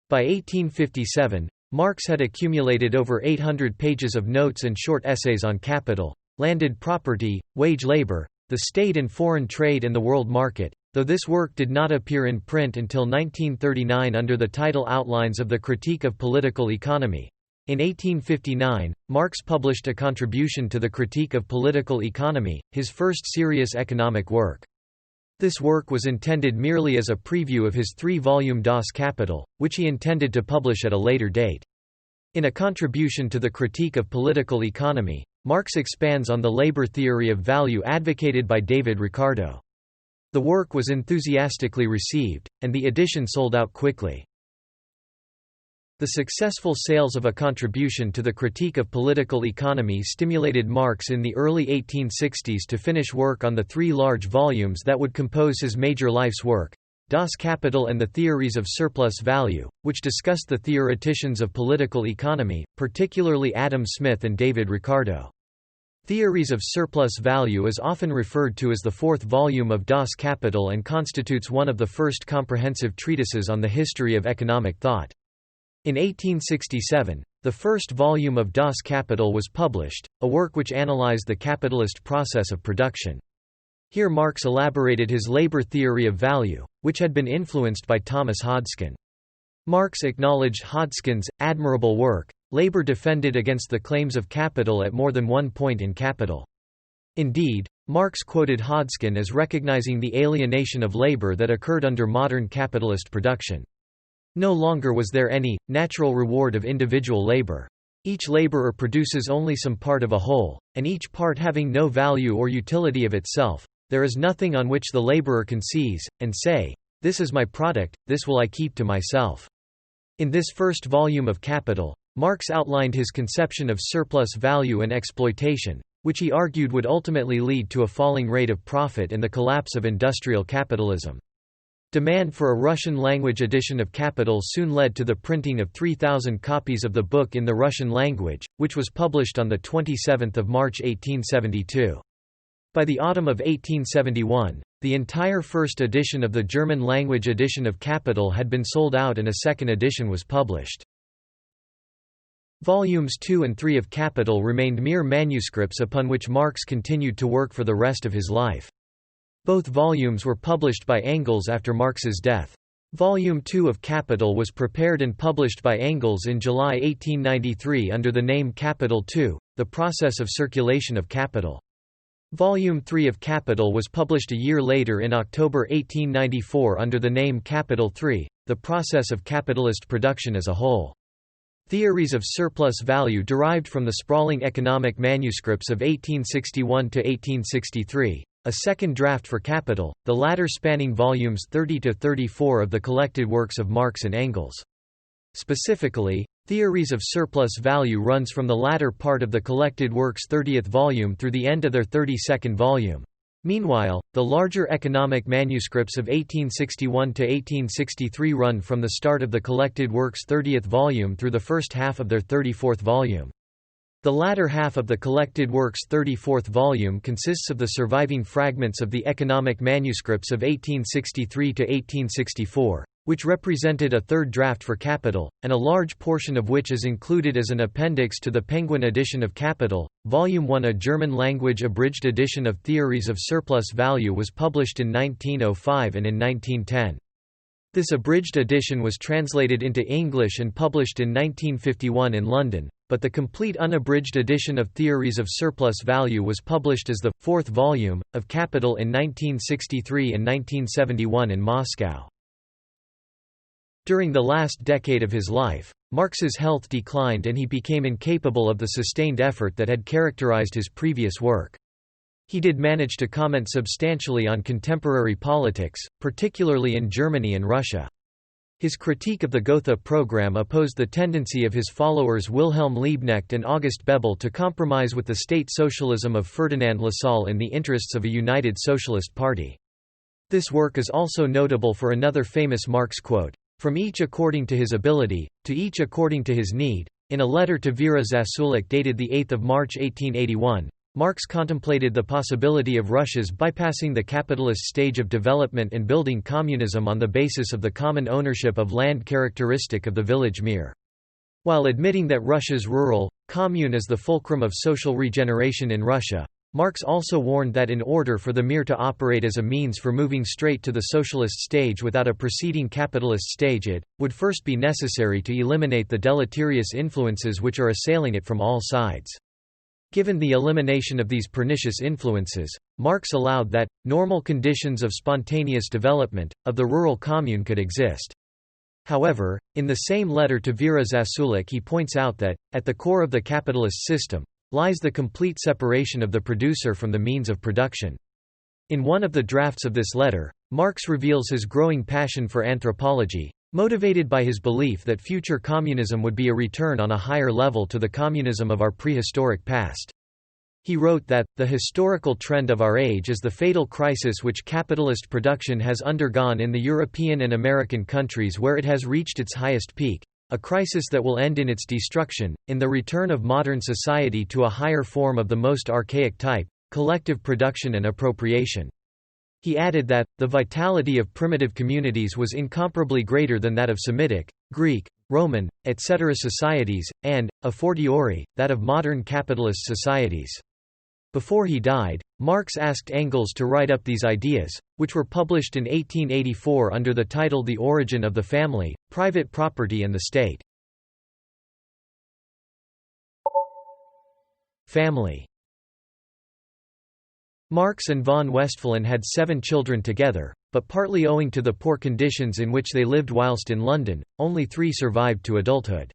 By 1857, Marx had accumulated over 800 pages of notes and short essays on capital, landed property, wage labor, the state and foreign trade and the world market, though this work did not appear in print until 1939 under the title Outlines of the Critique of Political Economy. In 1859, Marx published a contribution to the Critique of Political Economy, his first serious economic work. This work was intended merely as a preview of his 3-volume Das Kapital, which he intended to publish at a later date. In a contribution to the Critique of Political Economy, Marx expands on the labor theory of value advocated by David Ricardo. The work was enthusiastically received, and the edition sold out quickly. The successful sales of a contribution to the Critique of Political Economy stimulated Marx in the early 1860s to finish work on the 3 large volumes that would compose his major life's work, Das Kapital and the Theories of Surplus Value, which discussed the theoreticians of political economy, particularly Adam Smith and David Ricardo. Theories of Surplus Value is often referred to as the 4th volume of Das Kapital and constitutes one of the first comprehensive treatises on the history of economic thought. In 1867, the first volume of Das Kapital was published, a work which analyzed the capitalist process of production. Here Marx elaborated his labor theory of value, which had been influenced by Thomas Hodgkin. Marx acknowledged Hodgkin's admirable work, Labor Defended Against the Claims of Capital at more than one point in Capital. Indeed, Marx quoted Hodgkin as recognizing the alienation of labor that occurred under modern capitalist production. No longer was there any natural reward of individual labor. Each laborer produces only some part of a whole, and each part having no value or utility of itself, there is nothing on which the laborer can seize, and say, "This is my product, this will I keep to myself." In this first volume of Capital, Marx outlined his conception of surplus value and exploitation, which he argued would ultimately lead to a falling rate of profit and the collapse of industrial capitalism. Demand for a Russian-language edition of Capital soon led to the printing of 3,000 copies of the book in the Russian language, which was published on 27 March 1872. By the autumn of 1871, the entire first edition of the German-language edition of Capital had been sold out and a second edition was published. Volumes 2 and 3 of Capital remained mere manuscripts upon which Marx continued to work for the rest of his life. Both volumes were published by Engels after Marx's death. Volume 2 of Capital was prepared and published by Engels in July 1893 under the name Capital II, The Process of Circulation of Capital. Volume 3 of Capital was published a year later in October 1894 under the name Capital III, The Process of Capitalist Production as a Whole. Theories of surplus value derived from the sprawling economic manuscripts of 1861 to 1863. A second draft for Capital, the latter spanning volumes 30 to 34 of the collected works of Marx and Engels. Specifically, Theories of Surplus Value runs from the latter part of the collected works' 30th volume through the end of their 32nd volume. Meanwhile, the larger economic manuscripts of 1861 to 1863 run from the start of the collected works' 30th volume through the first half of their 34th volume. The latter half of the collected works' 34th volume consists of the surviving fragments of the economic manuscripts of 1863 to 1864, which represented a third draft for Capital, and a large portion of which is included as an appendix to the Penguin edition of Capital. Volume 1, a German-language abridged edition of Theories of Surplus Value, was published in 1905 and in 1910. This abridged edition was translated into English and published in 1951 in London, but the complete unabridged edition of Theories of Surplus Value was published as the fourth volume of Capital in 1963 and 1971 in Moscow. During the last decade of his life, Marx's health declined and he became incapable of the sustained effort that had characterized his previous work. He did manage to comment substantially on contemporary politics, particularly in Germany and Russia. His critique of the Gotha program opposed the tendency of his followers Wilhelm Liebknecht and August Bebel to compromise with the state socialism of Ferdinand Lassalle in the interests of a united socialist party. This work is also notable for another famous Marx quote, "From each according to his ability, to each according to his need." In a letter to Vera Zasulich dated 8 March 1881, Marx contemplated the possibility of Russia's bypassing the capitalist stage of development and building communism on the basis of the common ownership of land characteristic of the village mir. While admitting that Russia's rural commune is the fulcrum of social regeneration in Russia, Marx also warned that in order for the mir to operate as a means for moving straight to the socialist stage without a preceding capitalist stage, it would first be necessary to eliminate the deleterious influences which are assailing it from all sides. Given the elimination of these pernicious influences, Marx allowed that normal conditions of spontaneous development of the rural commune could exist. However, in the same letter to Vera Zasulich he points out that, at the core of the capitalist system, lies the complete separation of the producer from the means of production. In one of the drafts of this letter, Marx reveals his growing passion for anthropology, motivated by his belief that future communism would be a return on a higher level to the communism of our prehistoric past. He wrote that, "The historical trend of our age is the fatal crisis which capitalist production has undergone in the European and American countries where it has reached its highest peak, a crisis that will end in its destruction, in the return of modern society to a higher form of the most archaic type, collective production and appropriation." He added that, the vitality of primitive communities was incomparably greater than that of Semitic, Greek, Roman, etc. societies, and, a fortiori, that of modern capitalist societies. Before he died, Marx asked Engels to write up these ideas, which were published in 1884 under the title The Origin of the Family, Private Property and the State. Family. Marx and von Westphalen had 7 children together, but partly owing to the poor conditions in which they lived whilst in London, only 3 survived to adulthood.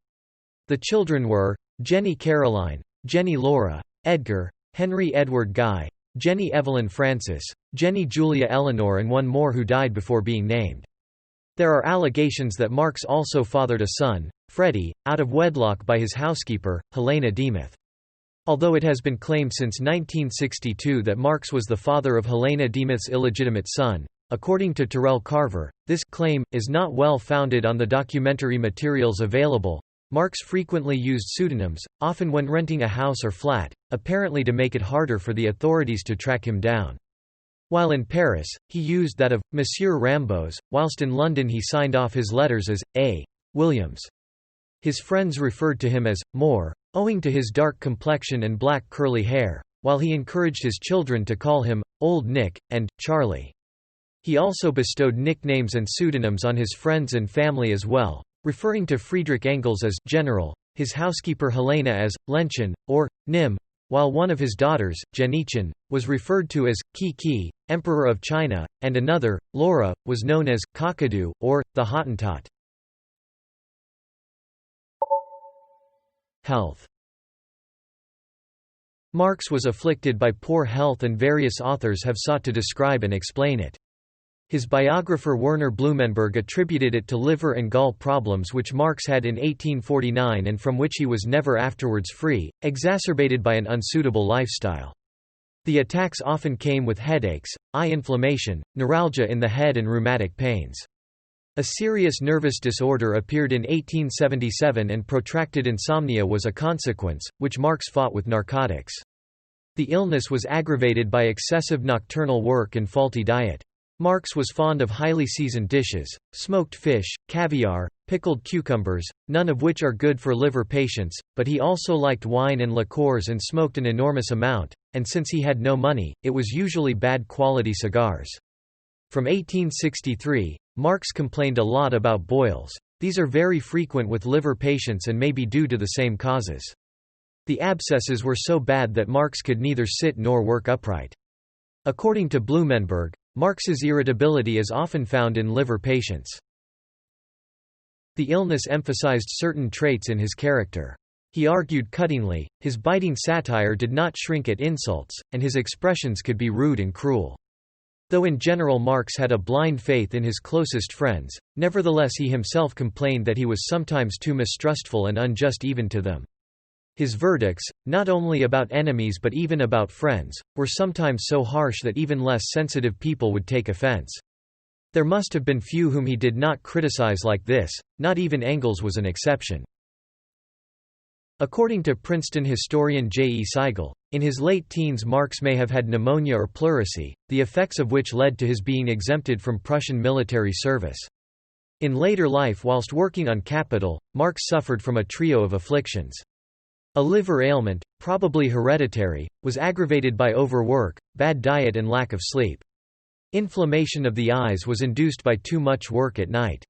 The children were, Jenny Caroline, Jenny Laura, Edgar, Henry Edward Guy, Jenny Evelyn Francis, Jenny Julia Eleanor and one more who died before being named. There are allegations that Marx also fathered a son, Freddie, out of wedlock by his housekeeper, Helena Demuth. Although it has been claimed since 1962 that Marx was the father of Helena Demuth's illegitimate son, according to Terrell Carver, this claim is not well founded on the documentary materials available. Marx frequently used pseudonyms, often when renting a house or flat, apparently to make it harder for the authorities to track him down. While in Paris, he used that of Monsieur Rambos, whilst in London he signed off his letters as A. Williams. His friends referred to him as Moore, owing to his dark complexion and black curly hair, while he encouraged his children to call him Old Nick and Charlie. He also bestowed nicknames and pseudonyms on his friends and family as well, referring to Friedrich Engels as General, his housekeeper Helena as Lenchen or Nim, while one of his daughters, Janichen, was referred to as Kiki, Emperor of China, and another, Laura, was known as Kakadu or the Hottentot. Health. Marx was afflicted by poor health and various authors have sought to describe and explain it. His biographer Werner Blumenberg attributed it to liver and gall problems which Marx had in 1849 and from which he was never afterwards free, exacerbated by an unsuitable lifestyle. The attacks often came with headaches, eye inflammation, neuralgia in the head and rheumatic pains. A serious nervous disorder appeared in 1877 and protracted insomnia was a consequence, which Marx fought with narcotics. The illness was aggravated by excessive nocturnal work and faulty diet. Marx was fond of highly seasoned dishes, smoked fish, caviar, pickled cucumbers, none of which are good for liver patients, but he also liked wine and liqueurs and smoked an enormous amount, and since he had no money, it was usually bad quality cigars. From 1863, Marx complained a lot about boils. These are very frequent with liver patients and may be due to the same causes. The abscesses were so bad that Marx could neither sit nor work upright. According to Blumenberg, Marx's irritability is often found in liver patients. The illness emphasized certain traits in his character. He argued cuttingly, his biting satire did not shrink at insults, and his expressions could be rude and cruel. Though in general Marx had a blind faith in his closest friends, nevertheless he himself complained that he was sometimes too mistrustful and unjust even to them. His verdicts, not only about enemies but even about friends, were sometimes so harsh that even less sensitive people would take offense. There must have been few whom he did not criticize like this, not even Engels was an exception. According to Princeton historian J. E. Seigel, in his late teens Marx may have had pneumonia or pleurisy, the effects of which led to his being exempted from Prussian military service. In later life whilst working on Capital, Marx suffered from a trio of afflictions. A liver ailment, probably hereditary, was aggravated by overwork, bad diet and lack of sleep. Inflammation of the eyes was induced by too much work at night.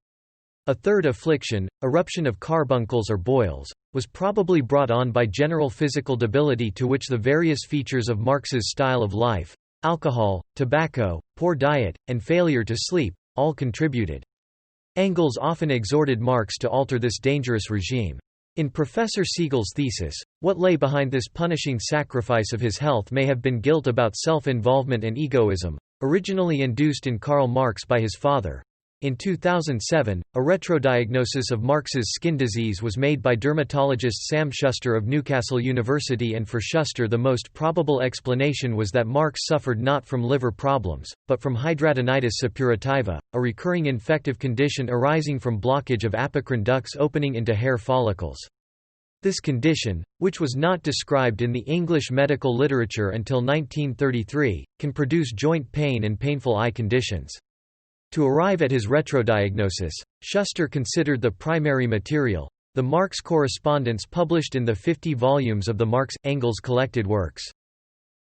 A third affliction, eruption of carbuncles or boils, was probably brought on by general physical debility to which the various features of Marx's style of life, alcohol, tobacco, poor diet, and failure to sleep, all contributed. Engels often exhorted Marx to alter this dangerous regime. In Professor Siegel's thesis, what lay behind this punishing sacrifice of his health may have been guilt about self-involvement and egoism, originally induced in Karl Marx by his father. In 2007, a retrodiagnosis of Marx's skin disease was made by dermatologist Sam Schuster of Newcastle University, and for Schuster the most probable explanation was that Marx suffered not from liver problems, but from hidradenitis suppurativa, a recurring infective condition arising from blockage of apocrine ducts opening into hair follicles. This condition, which was not described in the English medical literature until 1933, can produce joint pain and painful eye conditions. To arrive at his retrodiagnosis, Schuster considered the primary material, the Marx correspondence published in the 50 volumes of the Marx-Engels collected works.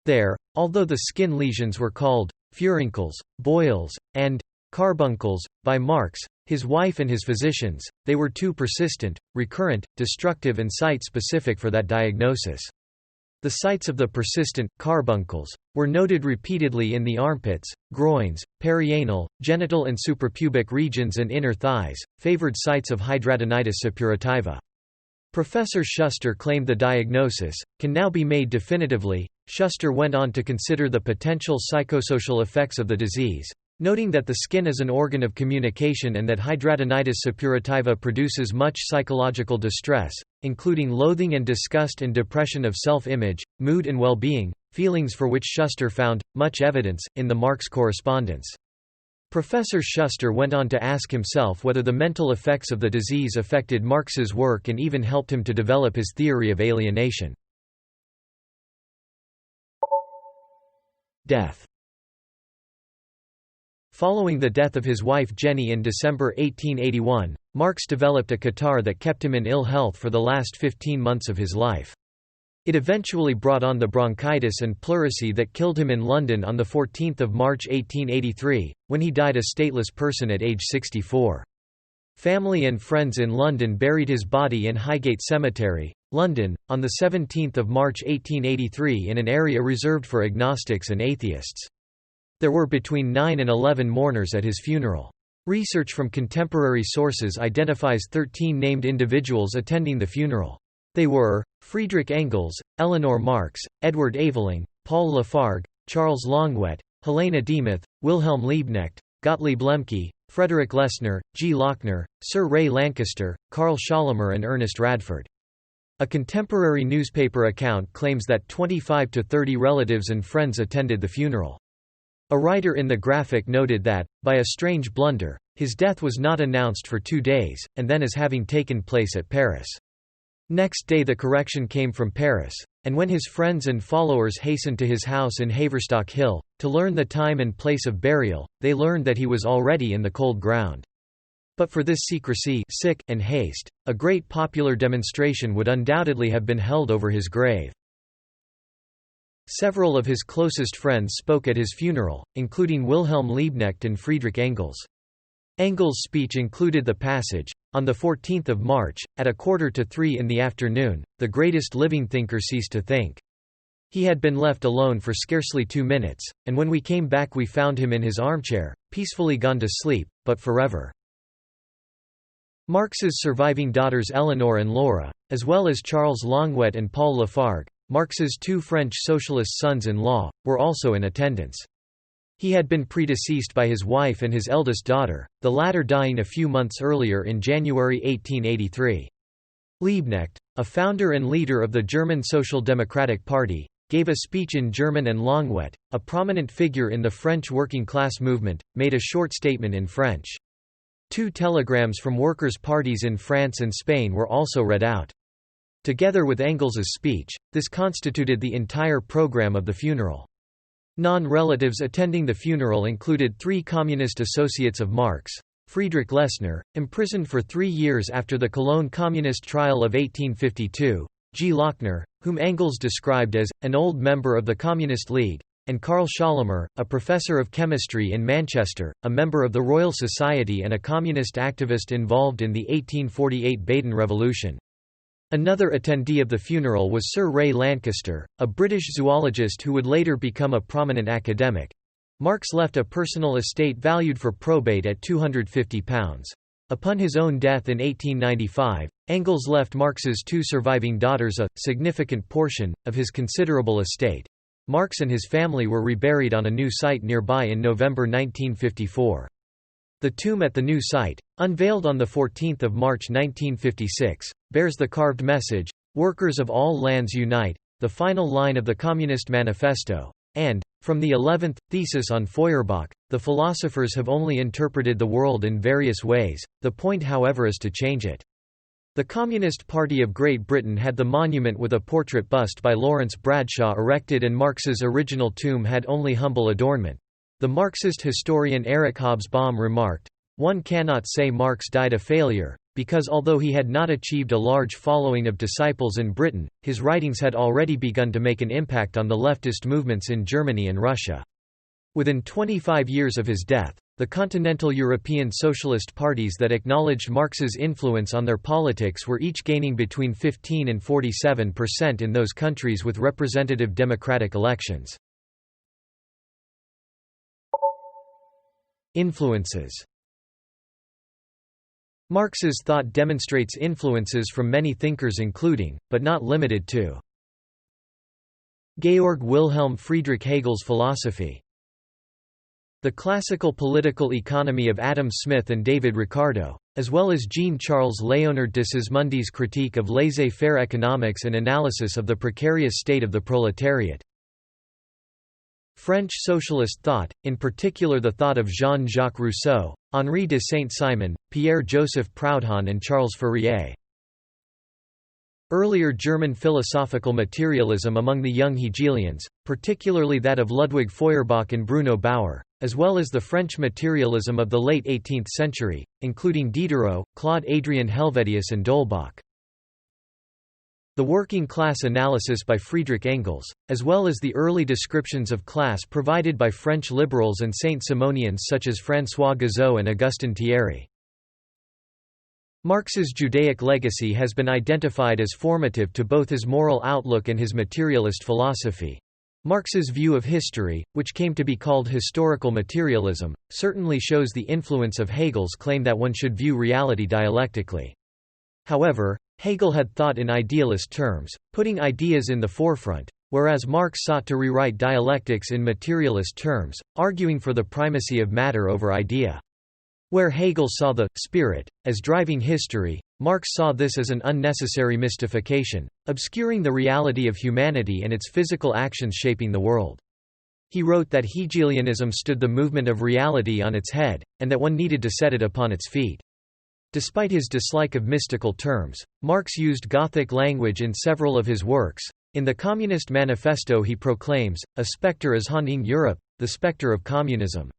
There, although the skin lesions were called furuncles, boils, and carbuncles by Marx, his wife and his physicians, they were too persistent, recurrent, destructive and site-specific for that diagnosis. The sites of the persistent carbuncles were noted repeatedly in the armpits, groins, perianal, genital and suprapubic regions and inner thighs, favored sites of hidradenitis suppurativa. Professor Schuster claimed the diagnosis can now be made definitively. Schuster went on to consider the potential psychosocial effects of the disease, noting that the skin is an organ of communication and that hidradenitis suppurativa produces much psychological distress, including loathing and disgust and depression of self-image, mood and well-being, feelings for which Schuster found much evidence in the Marx correspondence. Professor Schuster went on to ask himself whether the mental effects of the disease affected Marx's work and even helped him to develop his theory of alienation. Death. Following the death of his wife Jenny in December 1881, Marx developed a catarrh that kept him in ill health for the last 15 months of his life. It eventually brought on the bronchitis and pleurisy that killed him in London on 14 March 1883, when he died a stateless person at age 64. Family and friends in London buried his body in Highgate Cemetery, London, on 17 March 1883 in an area reserved for agnostics and atheists. There were between 9 and 11 mourners at his funeral. Research from contemporary sources identifies 13 named individuals attending the funeral. They were Friedrich Engels, Eleanor Marx, Edward Aveling, Paul Lafargue, Charles Longuet, Helena Demuth, Wilhelm Liebknecht, Gottlieb Lemke, Frederick Lessner, G. Lochner, Sir Ray Lancaster, Carl Scholomer and Ernest Radford. A contemporary newspaper account claims that 25 to 30 relatives and friends attended the funeral. A writer in the Graphic noted that, by a strange blunder, his death was not announced for 2 days, and then as having taken place at Paris. Next day the correction came from Paris, and when his friends and followers hastened to his house in Haverstock Hill, to learn the time and place of burial, they learned that he was already in the cold ground. But for this secrecy and haste, a great popular demonstration would undoubtedly have been held over his grave. Several of his closest friends spoke at his funeral, including Wilhelm Liebknecht and Friedrich Engels. Engels' speech included the passage, "On 14 March, at 2:45 in the afternoon, the greatest living thinker ceased to think. He had been left alone for scarcely 2 minutes, and when we came back we found him in his armchair, peacefully gone to sleep, but forever." Marx's surviving daughters Eleanor and Laura, as well as Charles Longuet and Paul Lafargue, Marx's two French socialist sons-in-law, were also in attendance. He had been predeceased by his wife and his eldest daughter, the latter dying a few months earlier in January 1883. Liebknecht, a founder and leader of the German Social Democratic Party, gave a speech in German, and Longuet, a prominent figure in the French working-class movement, made a short statement in French. 2 telegrams from workers' parties in France and Spain were also read out. Together with Engels's speech, this constituted the entire program of the funeral. Non-relatives attending the funeral included 3 communist associates of Marx: Friedrich Lessner, imprisoned for 3 years after the Cologne Communist trial of 1852, G. Lochner, whom Engels described as an old member of the Communist League, and Karl Schollemer, a professor of chemistry in Manchester, a member of the Royal Society and a communist activist involved in the 1848 Baden Revolution. Another attendee of the funeral was Sir Ray Lancaster, a British zoologist who would later become a prominent academic. Marx left a personal estate valued for probate at £250. Upon his own death in 1895, Engels left Marx's 2 surviving daughters a significant portion of his considerable estate. Marx and his family were reburied on a new site nearby in November 1954. The tomb at the new site, unveiled on 14 March 1956, bears the carved message, "Workers of all lands unite," the final line of the Communist Manifesto, and, from the 11th thesis on Feuerbach, the philosophers have only interpreted the world in various ways, the point however is to change it. The Communist Party of Great Britain had the monument with a portrait bust by Lawrence Bradshaw erected, and Marx's original tomb had only humble adornment. The Marxist historian Eric Hobsbawm remarked, "One cannot say Marx died a failure, because although he had not achieved a large following of disciples in Britain, his writings had already begun to make an impact on the leftist movements in Germany and Russia." Within 25 years of his death, the continental European socialist parties that acknowledged Marx's influence on their politics were each gaining between 15 and 47% in those countries with representative democratic elections. Influences. Marx's thought demonstrates influences from many thinkers including, but not limited to, Georg Wilhelm Friedrich Hegel's philosophy, the classical political economy of Adam Smith and David Ricardo, as well as Jean-Charles Léonard de Sismondi's critique of laissez-faire economics and analysis of the precarious state of the proletariat. French socialist thought, in particular the thought of Jean-Jacques Rousseau, Henri de Saint-Simon, Pierre-Joseph Proudhon and Charles Fourier. Earlier German philosophical materialism among the young Hegelians, particularly that of Ludwig Feuerbach and Bruno Bauer, as well as the French materialism of the late 18th century, including Diderot, Claude-Adrien Helvetius and D'Holbach. The working-class analysis by Friedrich Engels, as well as the early descriptions of class provided by French liberals and Saint-Simonians such as François Guizot and Augustin Thierry. Marx's Judaic legacy has been identified as formative to both his moral outlook and his materialist philosophy. Marx's view of history, which came to be called historical materialism, certainly shows the influence of Hegel's claim that one should view reality dialectically. However, Hegel had thought in idealist terms, putting ideas in the forefront, whereas Marx sought to rewrite dialectics in materialist terms, arguing for the primacy of matter over idea. Where Hegel saw the spirit as driving history, Marx saw this as an unnecessary mystification, obscuring the reality of humanity and its physical actions shaping the world. He wrote that Hegelianism stood the movement of reality on its head, and that one needed to set it upon its feet. Despite his dislike of mystical terms, Marx used Gothic language in several of his works. In the Communist Manifesto he proclaims, "A spectre is haunting Europe, the spectre of communism.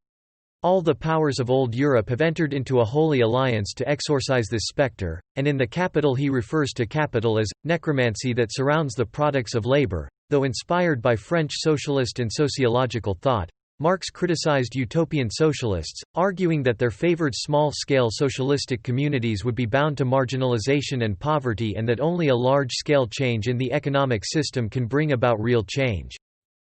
All the powers of old Europe have entered into a holy alliance to exorcise this spectre," and in The Capital he refers to capital as necromancy that surrounds the products of labor. Though inspired by French socialist and sociological thought, Marx criticized utopian socialists, arguing that their favored small-scale socialistic communities would be bound to marginalization and poverty and that only a large-scale change in the economic system can bring about real change.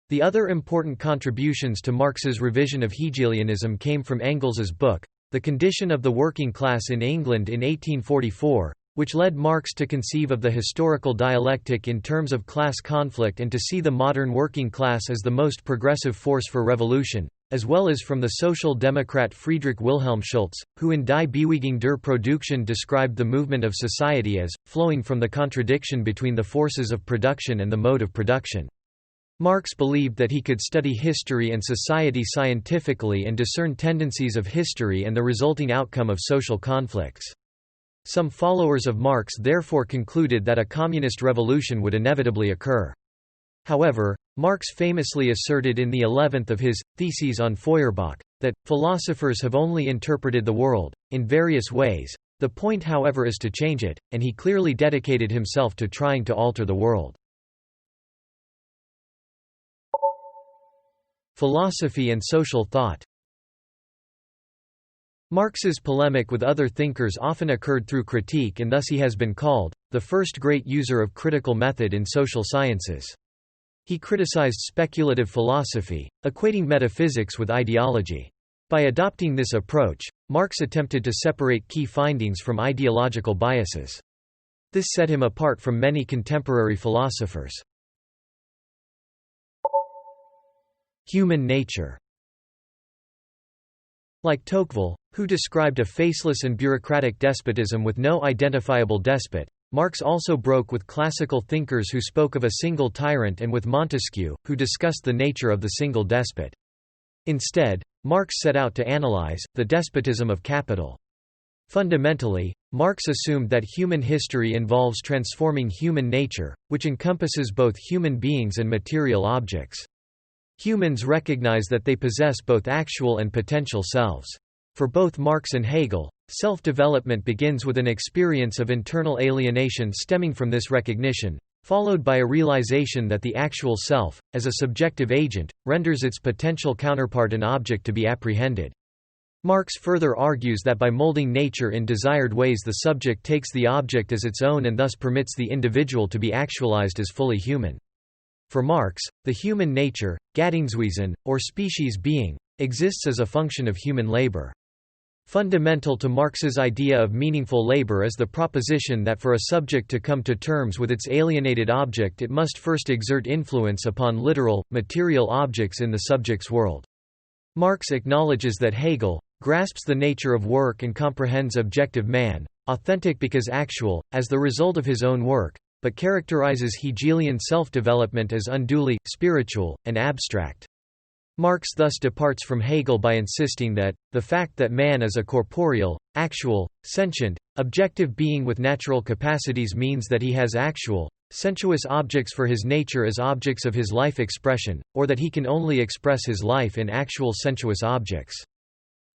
The other important contributions to Marx's revision of Hegelianism came from Engels's book, The Condition of the Working Class in England in 1844, which led Marx to conceive of the historical dialectic in terms of class conflict and to see the modern working class as the most progressive force for revolution, as well as from the social democrat Friedrich Wilhelm Schultz, who in Die Bewegung der Produktion described the movement of society as, flowing from the contradiction between the forces of production and the mode of production. Marx believed that he could study history and society scientifically and discern tendencies of history and the resulting outcome of social conflicts. Some followers of Marx therefore concluded that a communist revolution would inevitably occur. However, Marx famously asserted in the 11th of his Theses on Feuerbach that philosophers have only interpreted the world in various ways. The point, however, is to change it, and he clearly dedicated himself to trying to alter the world. Philosophy and social thought. Marx's polemic with other thinkers often occurred through critique, and thus he has been called the first great user of critical method in social sciences. He criticized speculative philosophy, equating metaphysics with ideology. By adopting this approach, Marx attempted to separate key findings from ideological biases. This set him apart from many contemporary philosophers. Human nature. Like Tocqueville, who described a faceless and bureaucratic despotism with no identifiable despot, Marx also broke with classical thinkers who spoke of a single tyrant and with Montesquieu, who discussed the nature of the single despot. Instead, Marx set out to analyze the despotism of capital. Fundamentally, Marx assumed that human history involves transforming human nature, which encompasses both human beings and material objects. Humans recognize that they possess both actual and potential selves. For both Marx and Hegel, self-development begins with an experience of internal alienation stemming from this recognition, followed by a realization that the actual self, as a subjective agent, renders its potential counterpart an object to be apprehended. Marx further argues that by molding nature in desired ways, the subject takes the object as its own and thus permits the individual to be actualized as fully human. For Marx, the human nature, Gattungswesen, or species being, exists as a function of human labor. Fundamental to Marx's idea of meaningful labor is the proposition that for a subject to come to terms with its alienated object, it must first exert influence upon literal, material objects in the subject's world. Marx acknowledges that Hegel grasps the nature of work and comprehends objective man, authentic because actual, as the result of his own work, but characterizes Hegelian self-development as unduly spiritual and abstract. Marx thus departs from Hegel by insisting that, the fact that man is a corporeal, actual, sentient, objective being with natural capacities means that he has actual, sensuous objects for his nature as objects of his life expression, or that he can only express his life in actual sensuous objects.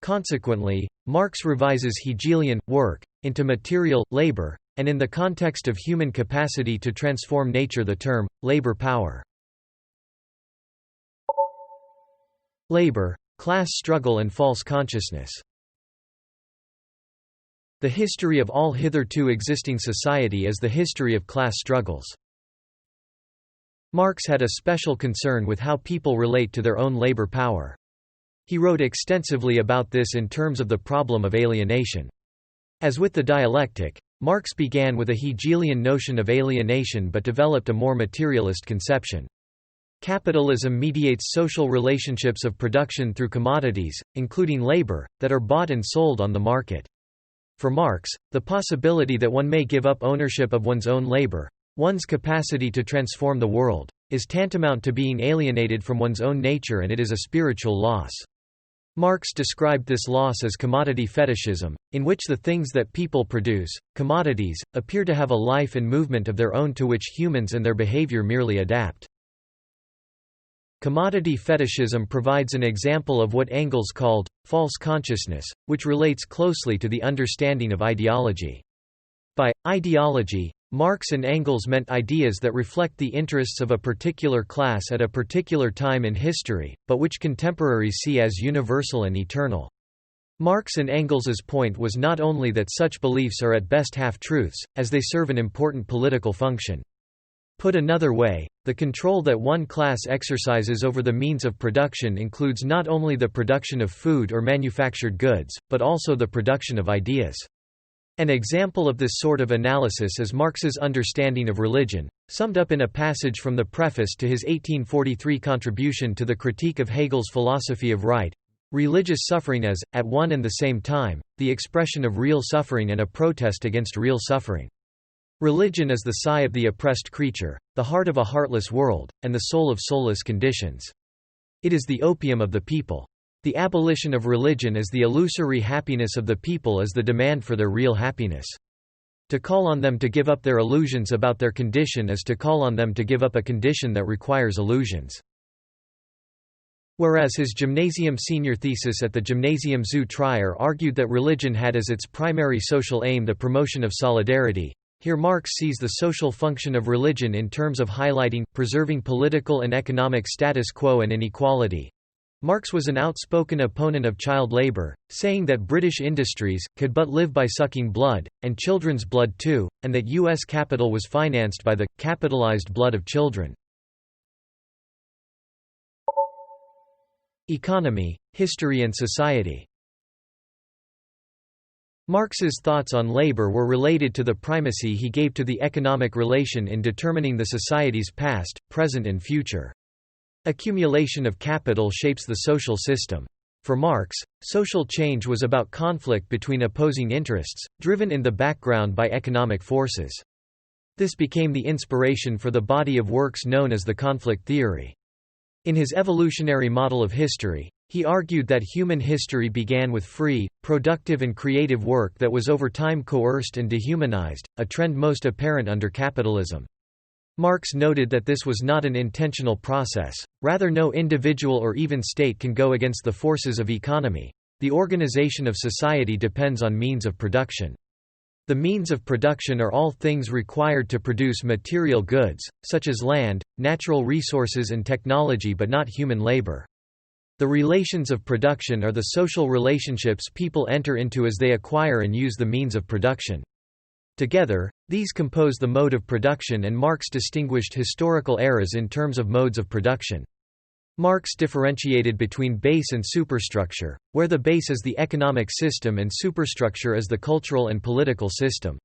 Consequently, Marx revises Hegelian work into material labor, and in the context of human capacity to transform nature the term labor power. Labor, class struggle and false consciousness. The history of all hitherto existing society is the history of class struggles. Marx had a special concern with how people relate to their own labor power. He wrote extensively about this in terms of the problem of alienation. As with the dialectic, Marx began with a Hegelian notion of alienation but developed a more materialist conception. Capitalism mediates social relationships of production through commodities, including labor, that are bought and sold on the market. For Marx, the possibility that one may give up ownership of one's own labor, one's capacity to transform the world, is tantamount to being alienated from one's own nature, and it is a spiritual loss. Marx described this loss as commodity fetishism, in which the things that people produce, commodities, appear to have a life and movement of their own to which humans and their behavior merely adapt. Commodity fetishism provides an example of what Engels called false consciousness, which relates closely to the understanding of ideology. By ideology, Marx and Engels meant ideas that reflect the interests of a particular class at a particular time in history, but which contemporaries see as universal and eternal. Marx and Engels's point was not only that such beliefs are at best half-truths, as they serve an important political function. Put another way, the control that one class exercises over the means of production includes not only the production of food or manufactured goods, but also the production of ideas. An example of this sort of analysis is Marx's understanding of religion, summed up in a passage from the preface to his 1843 contribution to the critique of Hegel's philosophy of right: religious suffering as, at one and the same time, the expression of real suffering and a protest against real suffering. Religion is the sigh of the oppressed creature, the heart of a heartless world, and the soul of soulless conditions. It is the opium of the people. The abolition of religion is the illusory happiness of the people as the demand for their real happiness. To call on them to give up their illusions about their condition is to call on them to give up a condition that requires illusions. Whereas his gymnasium senior thesis at the Gymnasium zu Trier argued that religion had as its primary social aim the promotion of solidarity, here Marx sees the social function of religion in terms of highlighting, preserving political and economic status quo and inequality. Marx was an outspoken opponent of child labor, saying that British industries could but live by sucking blood, and children's blood too, and that U.S. capital was financed by the capitalized blood of children. Economy, history and society. Marx's thoughts on labor were related to the primacy he gave to the economic relation in determining the society's past, present and future. Accumulation of capital shapes the social system. For Marx, social change was about conflict between opposing interests, driven in the background by economic forces. This became the inspiration for the body of works known as the conflict theory. In his evolutionary model of history, he argued that human history began with free, productive and creative work that was over time coerced and dehumanized, a trend most apparent under capitalism. Marx noted that this was not an intentional process, rather no individual or even state can go against the forces of economy. The organization of society depends on means of production. The means of production are all things required to produce material goods, such as land, natural resources and technology, but not human labor. The relations of production are the social relationships people enter into as they acquire and use the means of production. Together, these compose the mode of production, and Marx distinguished historical eras in terms of modes of production. Marx differentiated between base and superstructure, where the base is the economic system and superstructure is the cultural and political system.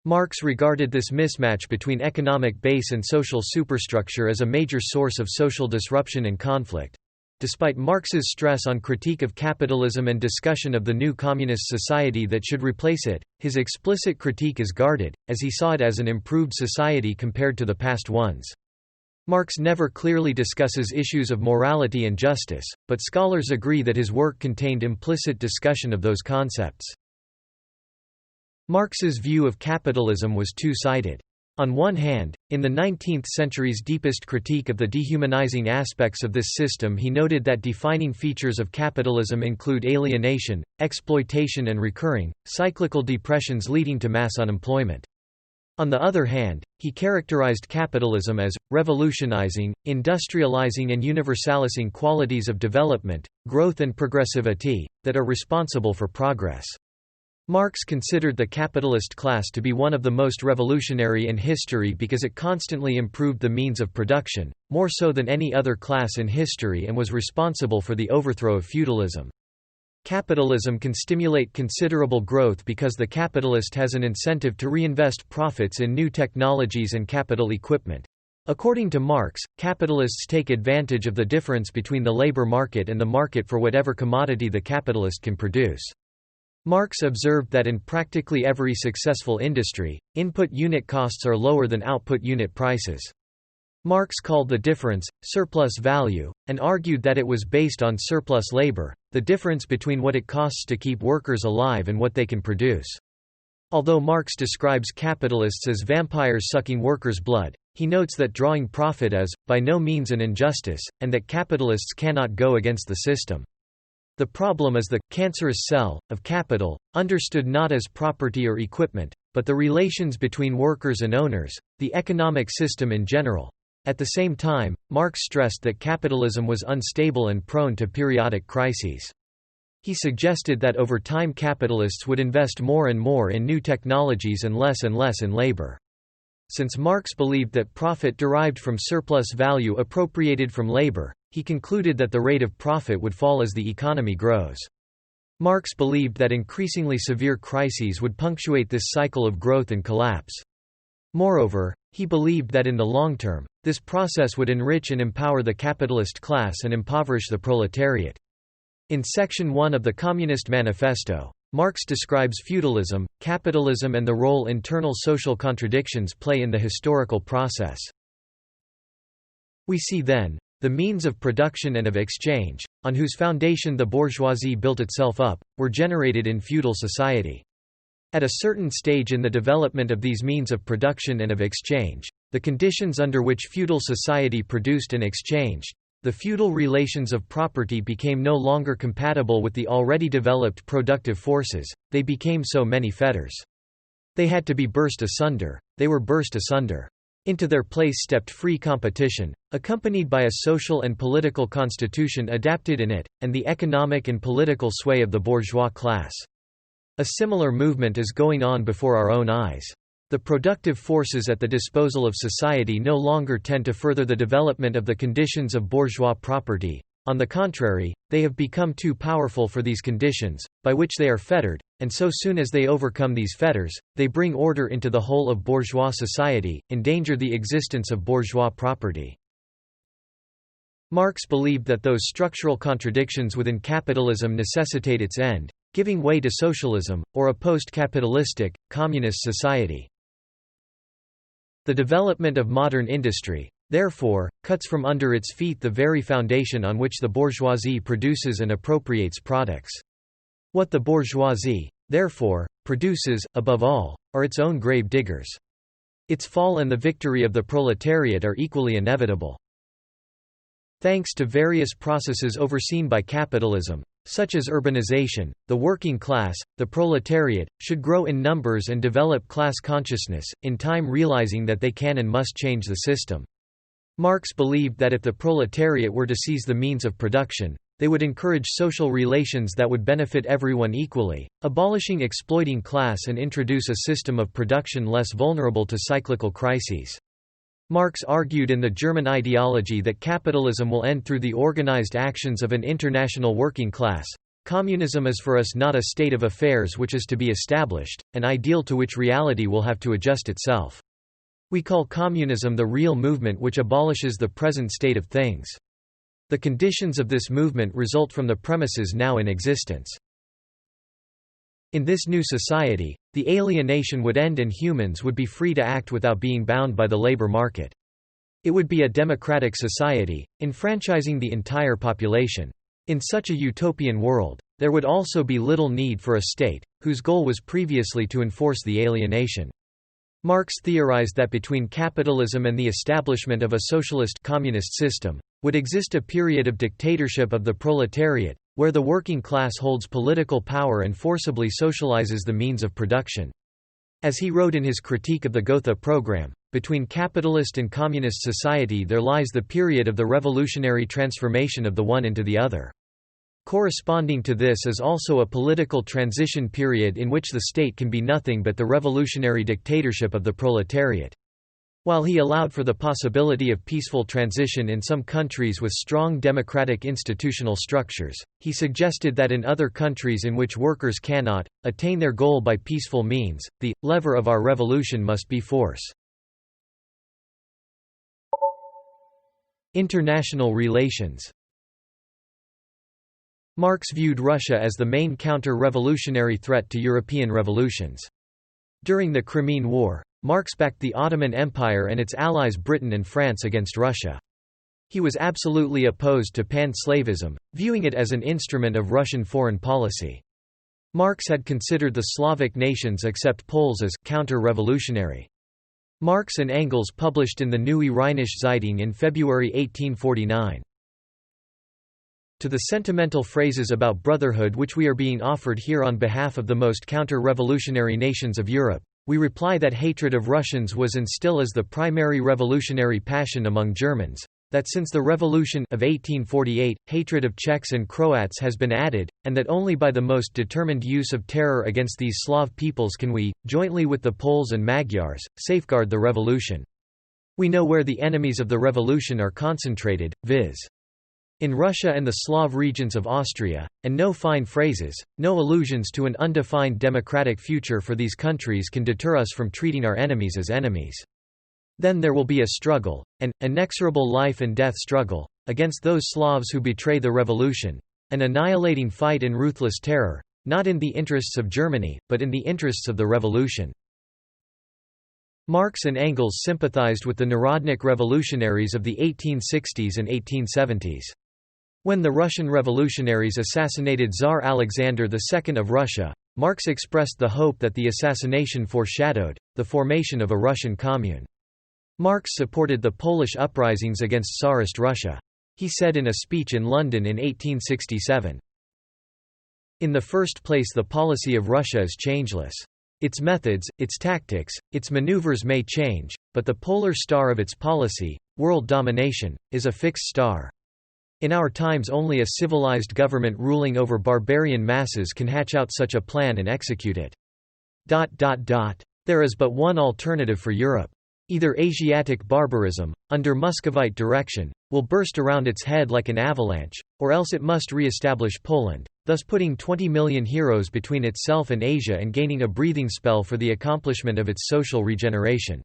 Marx regarded this mismatch between economic base and social superstructure as a major source of social disruption and conflict. Despite Marx's stress on critique of capitalism and discussion of the new communist society that should replace it, his explicit critique is guarded, as he saw it as an improved society compared to the past ones. Marx never clearly discusses issues of morality and justice, but scholars agree that his work contained implicit discussion of those concepts. Marx's view of capitalism was two-sided. On one hand, in the 19th century's deepest critique of the dehumanizing aspects of this system, he noted that defining features of capitalism include alienation, exploitation and recurring, cyclical depressions leading to mass unemployment. On the other hand, he characterized capitalism as revolutionizing, industrializing and universalizing qualities of development, growth and progressivity, that are responsible for progress. Marx considered the capitalist class to be one of the most revolutionary in history because it constantly improved the means of production, more so than any other class in history, and was responsible for the overthrow of feudalism. Capitalism can stimulate considerable growth because the capitalist has an incentive to reinvest profits in new technologies and capital equipment. According to Marx, capitalists take advantage of the difference between the labor market and the market for whatever commodity the capitalist can produce. Marx observed that in practically every successful industry, input unit costs are lower than output unit prices. Marx called the difference, surplus value, and argued that it was based on surplus labor, the difference between what it costs to keep workers alive and what they can produce. Although Marx describes capitalists as vampires sucking workers' blood, he notes that drawing profit is, by no means an injustice, and that capitalists cannot go against the system. The problem is the cancerous cell of capital, understood not as property or equipment, but the relations between workers and owners, the economic system in general. At the same time, Marx stressed that capitalism was unstable and prone to periodic crises. He suggested that over time capitalists would invest more and more in new technologies and less in labor. Since Marx believed that profit derived from surplus value appropriated from labor, he concluded that the rate of profit would fall as the economy grows. Marx believed that increasingly severe crises would punctuate this cycle of growth and collapse. Moreover, he believed that in the long term, this process would enrich and empower the capitalist class and impoverish the proletariat. In Section 1 of the Communist Manifesto, Marx describes feudalism, capitalism and the role internal social contradictions play in the historical process. We see then, the means of production and of exchange, on whose foundation the bourgeoisie built itself up, were generated in feudal society. At a certain stage in the development of these means of production and of exchange, the conditions under which feudal society produced and exchanged, the feudal relations of property became no longer compatible with the already developed productive forces, they became so many fetters. They had to be burst asunder, they were burst asunder. Into their place stepped free competition, accompanied by a social and political constitution adapted in it, and the economic and political sway of the bourgeois class. A similar movement is going on before our own eyes. The productive forces at the disposal of society no longer tend to further the development of the conditions of bourgeois property. On the contrary, they have become too powerful for these conditions, by which they are fettered, and so soon as they overcome these fetters, they bring order into the whole of bourgeois society, endanger the existence of bourgeois property. Marx believed that those structural contradictions within capitalism necessitate its end, giving way to socialism, or a post-capitalistic, communist society. The development of modern industry, therefore, cuts from under its feet the very foundation on which the bourgeoisie produces and appropriates products. What the bourgeoisie, therefore, produces, above all, are its own grave diggers. Its fall and the victory of the proletariat are equally inevitable. Thanks to various processes overseen by capitalism, such as urbanization, the working class, the proletariat, should grow in numbers and develop class consciousness, in time realizing that they can and must change the system. Marx believed that if the proletariat were to seize the means of production, they would encourage social relations that would benefit everyone equally, abolishing exploiting class and introduce a system of production less vulnerable to cyclical crises. Marx argued in the German ideology that capitalism will end through the organized actions of an international working class. Communism is for us not a state of affairs which is to be established, an ideal to which reality will have to adjust itself. We call communism the real movement which abolishes the present state of things. The conditions of this movement result from the premises now in existence. In this new society, the alienation would end and humans would be free to act without being bound by the labor market. It would be a democratic society, enfranchising the entire population. In such a utopian world, there would also be little need for a state, whose goal was previously to enforce the alienation. Marx theorized that between capitalism and the establishment of a socialist communist system, would exist a period of dictatorship of the proletariat, where the working class holds political power and forcibly socializes the means of production. As he wrote in his critique of the Gotha program, between capitalist and communist society there lies the period of the revolutionary transformation of the one into the other. Corresponding to this is also a political transition period in which the state can be nothing but the revolutionary dictatorship of the proletariat. While he allowed for the possibility of peaceful transition in some countries with strong democratic institutional structures, he suggested that in other countries in which workers cannot attain their goal by peaceful means, the lever of our revolution must be force. International relations. Marx viewed Russia as the main counter-revolutionary threat to European revolutions. During the Crimean War, Marx backed the Ottoman Empire and its allies Britain and France against Russia. He was absolutely opposed to pan-Slavism, viewing it as an instrument of Russian foreign policy. Marx had considered the Slavic nations except Poles as counter-revolutionary. Marx and Engels published in the Neue Rheinische Zeitung in February 1849. To the sentimental phrases about brotherhood which we are being offered here on behalf of the most counter-revolutionary nations of Europe, we reply that hatred of Russians was and still is the primary revolutionary passion among Germans, that since the Revolution of 1848, hatred of Czechs and Croats has been added, and that only by the most determined use of terror against these Slav peoples can we, jointly with the Poles and Magyars, safeguard the revolution. We know where the enemies of the revolution are concentrated, viz. in Russia and the Slav regions of Austria, and no fine phrases, no allusions to an undefined democratic future for these countries can deter us from treating our enemies as enemies. Then there will be a struggle, an inexorable life and death struggle, against those Slavs who betray the revolution, an annihilating fight in ruthless terror, not in the interests of Germany, but in the interests of the revolution. Marx and Engels sympathized with the Narodnik revolutionaries of the 1860s and 1870s. When the Russian revolutionaries assassinated Tsar Alexander II of Russia, Marx expressed the hope that the assassination foreshadowed the formation of a Russian commune. Marx supported the Polish uprisings against Tsarist Russia. He said in a speech in London in 1867, "In the first place, the policy of Russia is changeless. Its methods, its tactics, its maneuvers may change, but the polar star of its policy, world domination, is a fixed star. In our times only a civilized government ruling over barbarian masses can hatch out such a plan and execute it. There is but one alternative for Europe. Either Asiatic barbarism, under Muscovite direction, will burst around its head like an avalanche, or else it must re-establish Poland, thus putting 20 million heroes between itself and Asia and gaining a breathing spell for the accomplishment of its social regeneration."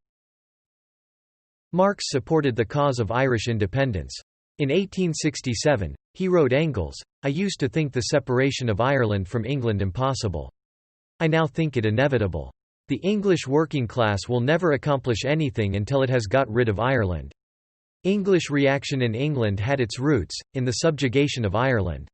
Marx supported the cause of Irish independence. In 1867, he wrote Engels, "I used to think the separation of Ireland from England impossible. I now think it inevitable. The English working class will never accomplish anything until it has got rid of Ireland. English reaction in England had its roots in the subjugation of Ireland."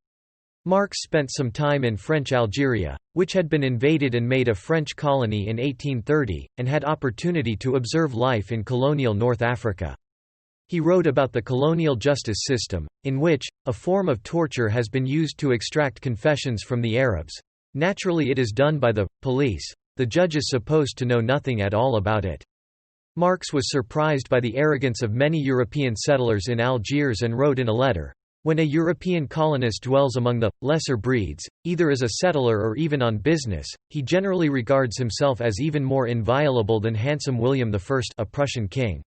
Marx spent some time in French Algeria, which had been invaded and made a French colony in 1830, and had opportunity to observe life in colonial North Africa. He wrote about the colonial justice system, in which a form of torture has been used to extract confessions from the Arabs. Naturally, it is done by the police. The judge is supposed to know nothing at all about it. Marx was surprised by the arrogance of many European settlers in Algiers and wrote in a letter, "When a European colonist dwells among the lesser breeds, either as a settler or even on business, he generally regards himself as even more inviolable than handsome William I, a Prussian king.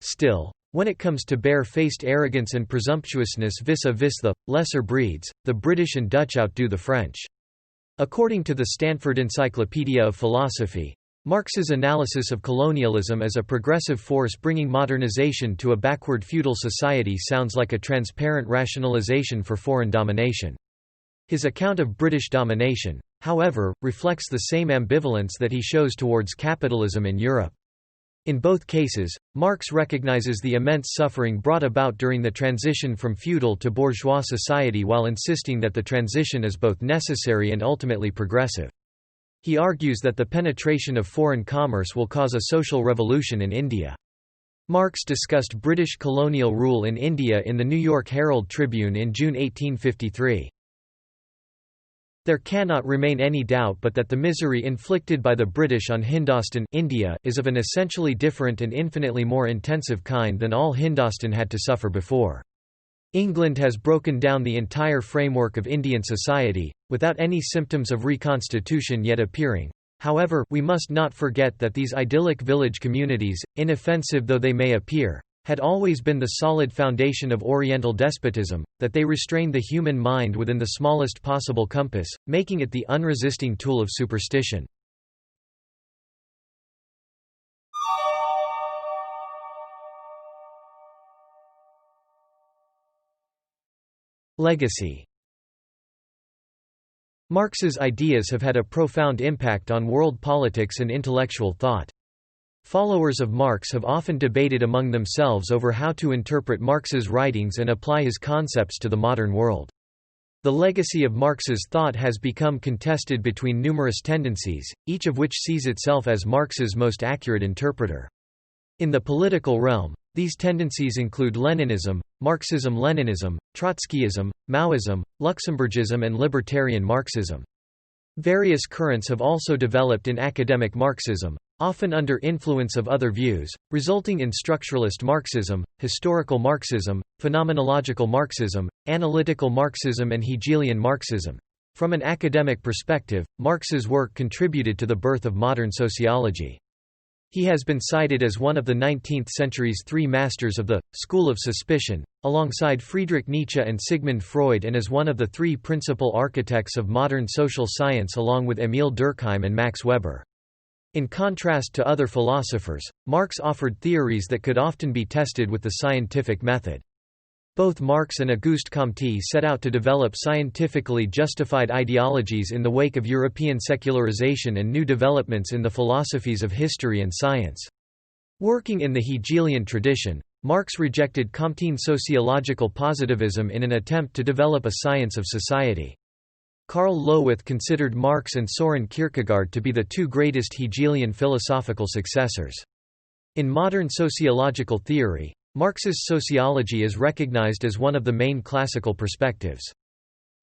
Still, when it comes to bare-faced arrogance and presumptuousness vis-à-vis the lesser breeds, the British and Dutch outdo the French." According to the Stanford Encyclopedia of Philosophy, Marx's analysis of colonialism as a progressive force bringing modernization to a backward feudal society sounds like a transparent rationalization for foreign domination. His account of British domination, however, reflects the same ambivalence that he shows towards capitalism in Europe. In both cases, Marx recognizes the immense suffering brought about during the transition from feudal to bourgeois society while insisting that the transition is both necessary and ultimately progressive. He argues that the penetration of foreign commerce will cause a social revolution in India. Marx discussed British colonial rule in India in the New York Herald Tribune in June 1853. "There cannot remain any doubt but that the misery inflicted by the British on Hindostan India is of an essentially different and infinitely more intensive kind than all Hindostan had to suffer before. England has broken down the entire framework of Indian society, without any symptoms of reconstitution yet appearing. However, we must not forget that these idyllic village communities, inoffensive though they may appear, had always been the solid foundation of Oriental despotism, that they restrained the human mind within the smallest possible compass, making it the unresisting tool of superstition." Legacy. Marx's ideas have had a profound impact on world politics and intellectual thought. Followers of Marx have often debated among themselves over how to interpret Marx's writings and apply his concepts to the modern world. The legacy of Marx's thought has become contested between numerous tendencies, each of which sees itself as Marx's most accurate interpreter. In the political realm, these tendencies include Leninism, Marxism-Leninism, Trotskyism, Maoism, Luxemburgism and libertarian Marxism. Various currents have also developed in academic Marxism, often under influence of other views, resulting in structuralist Marxism, historical Marxism, phenomenological Marxism, analytical Marxism and Hegelian Marxism. From an academic perspective, Marx's work contributed to the birth of modern sociology. He has been cited as one of the 19th century's three masters of the school of suspicion, alongside Friedrich Nietzsche and Sigmund Freud, and as one of the three principal architects of modern social science along with Emil Durkheim and Max Weber. In contrast to other philosophers, Marx offered theories that could often be tested with the scientific method. Both Marx and Auguste Comte set out to develop scientifically justified ideologies in the wake of European secularization and new developments in the philosophies of history and science. Working in the Hegelian tradition, Marx rejected Comtean sociological positivism in an attempt to develop a science of society. Karl Lowith considered Marx and Soren Kierkegaard to be the two greatest Hegelian philosophical successors. In modern sociological theory, Marx's sociology is recognized as one of the main classical perspectives.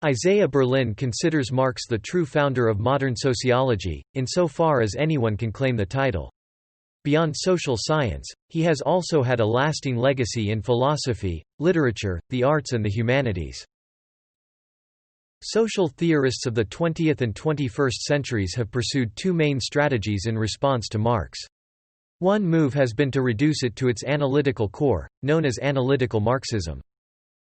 Isaiah Berlin considers Marx the true founder of modern sociology, insofar as anyone can claim the title. Beyond social science, he has also had a lasting legacy in philosophy, literature, the arts and the humanities. Social theorists of the 20th and 21st centuries have pursued two main strategies in response to Marx. One move has been to reduce it to its analytical core, known as analytical Marxism.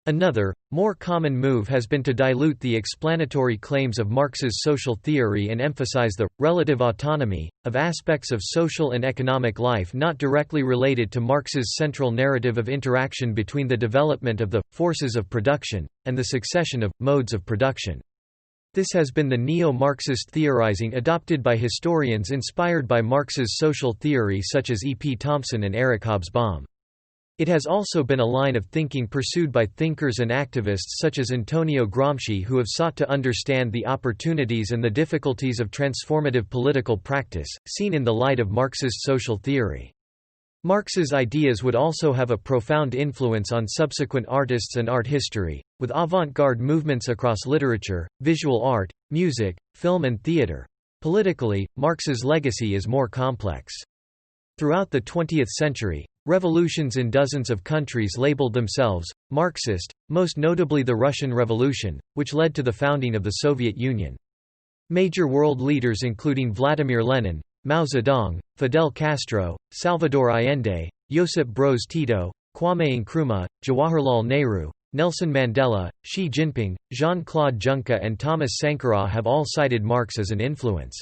Another, more common move has been to dilute the explanatory claims of Marx's social theory and emphasize the relative autonomy of aspects of social and economic life not directly related to Marx's central narrative of interaction between the development of the forces of production and the succession of modes of production. This has been the neo-Marxist theorizing adopted by historians inspired by Marx's social theory such as E. P. Thompson and Eric Hobsbawm. It has also been a line of thinking pursued by thinkers and activists such as Antonio Gramsci who have sought to understand the opportunities and the difficulties of transformative political practice, seen in the light of Marxist social theory. Marx's ideas would also have a profound influence on subsequent artists and art history, with avant-garde movements across literature, visual art, music, film and theater. Politically, Marx's legacy is more complex. Throughout the 20th century, revolutions in dozens of countries labeled themselves Marxist, most notably the Russian Revolution, which led to the founding of the Soviet Union. Major world leaders including Vladimir Lenin, Mao Zedong, Fidel Castro, Salvador Allende, Josip Broz Tito, Kwame Nkrumah, Jawaharlal Nehru, Nelson Mandela, Xi Jinping, Jean-Claude Juncker and Thomas Sankara have all cited Marx as an influence.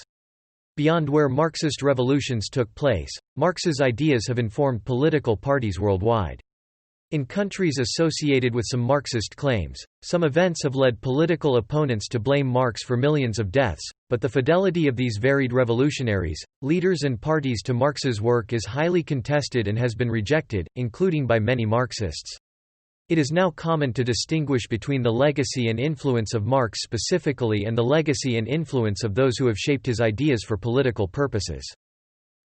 Beyond where Marxist revolutions took place, Marx's ideas have informed political parties worldwide. In countries associated with some Marxist claims, some events have led political opponents to blame Marx for millions of deaths, but the fidelity of these varied revolutionaries, leaders and parties to Marx's work is highly contested and has been rejected, including by many Marxists. It is now common to distinguish between the legacy and influence of Marx specifically and the legacy and influence of those who have shaped his ideas for political purposes.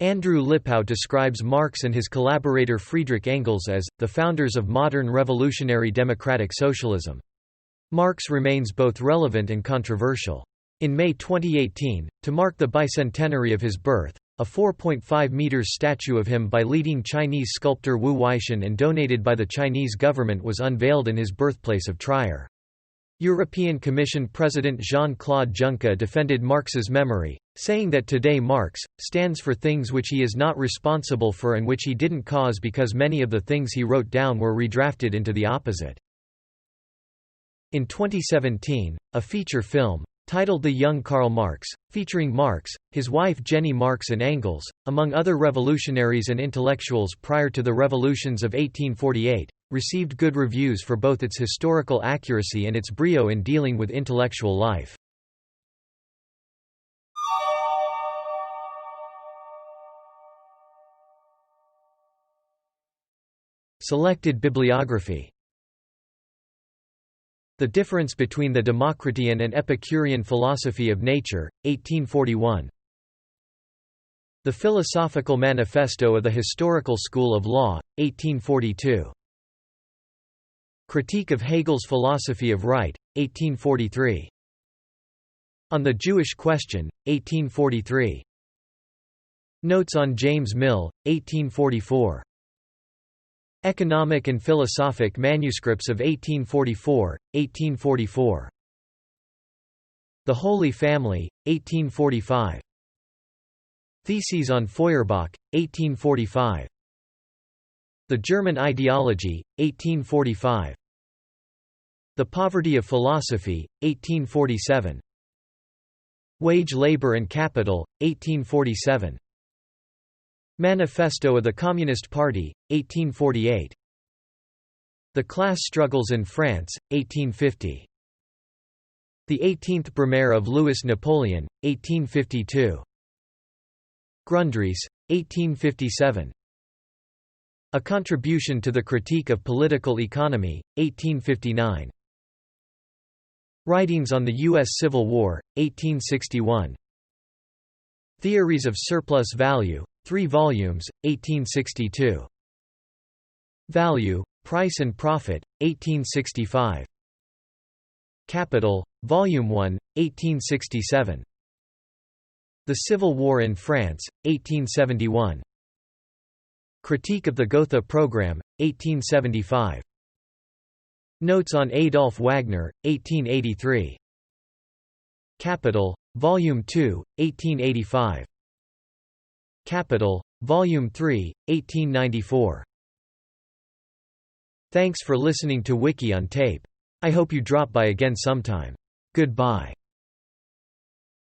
Andrew Lippow describes Marx and his collaborator Friedrich Engels as the founders of modern revolutionary democratic socialism. Marx remains both relevant and controversial. In May 2018, to mark the bicentenary of his birth, a 4.5 meters statue of him by leading Chinese sculptor Wu Weishan and donated by the Chinese government was unveiled in his birthplace of Trier. European Commission President Jean-Claude Juncker defended Marx's memory, saying that today Marx stands for things which he is not responsible for and which he didn't cause because many of the things he wrote down were redrafted into the opposite. In 2017, a feature film, titled The Young Karl Marx, featuring Marx, his wife Jenny Marx and Engels, among other revolutionaries and intellectuals prior to the revolutions of 1848, received good reviews for both its historical accuracy and its brio in dealing with intellectual life. Selected bibliography. The Difference Between the Democritean and Epicurean Philosophy of Nature, 1841. The Philosophical Manifesto of the Historical School of Law, 1842. Critique of Hegel's Philosophy of Right, 1843. On the Jewish Question, 1843. Notes on James Mill, 1844. Economic and Philosophic Manuscripts of 1844, 1844. The Holy Family, 1845. Theses on Feuerbach, 1845. The German Ideology, 1845. The Poverty of Philosophy, 1847. Wage Labor and Capital, 1847. Manifesto of the Communist Party, 1848. The Class Struggles in France, 1850. The 18th Brumaire of Louis Napoleon, 1852. Grundrisse, 1857. A Contribution to the Critique of Political Economy, 1859. Writings on the U.S. Civil War, 1861. Theories of Surplus Value, 3 volumes, 1862. Value, Price and Profit, 1865. Capital, Volume 1, 1867. The Civil War in France, 1871. Critique of the Gotha Program, 1875. Notes on Adolf Wagner, 1883. Capital, Volume 2, 1885. Capital, Volume 3, 1894. Thanks for listening to Wiki on Tape. I hope you drop by again sometime. Goodbye.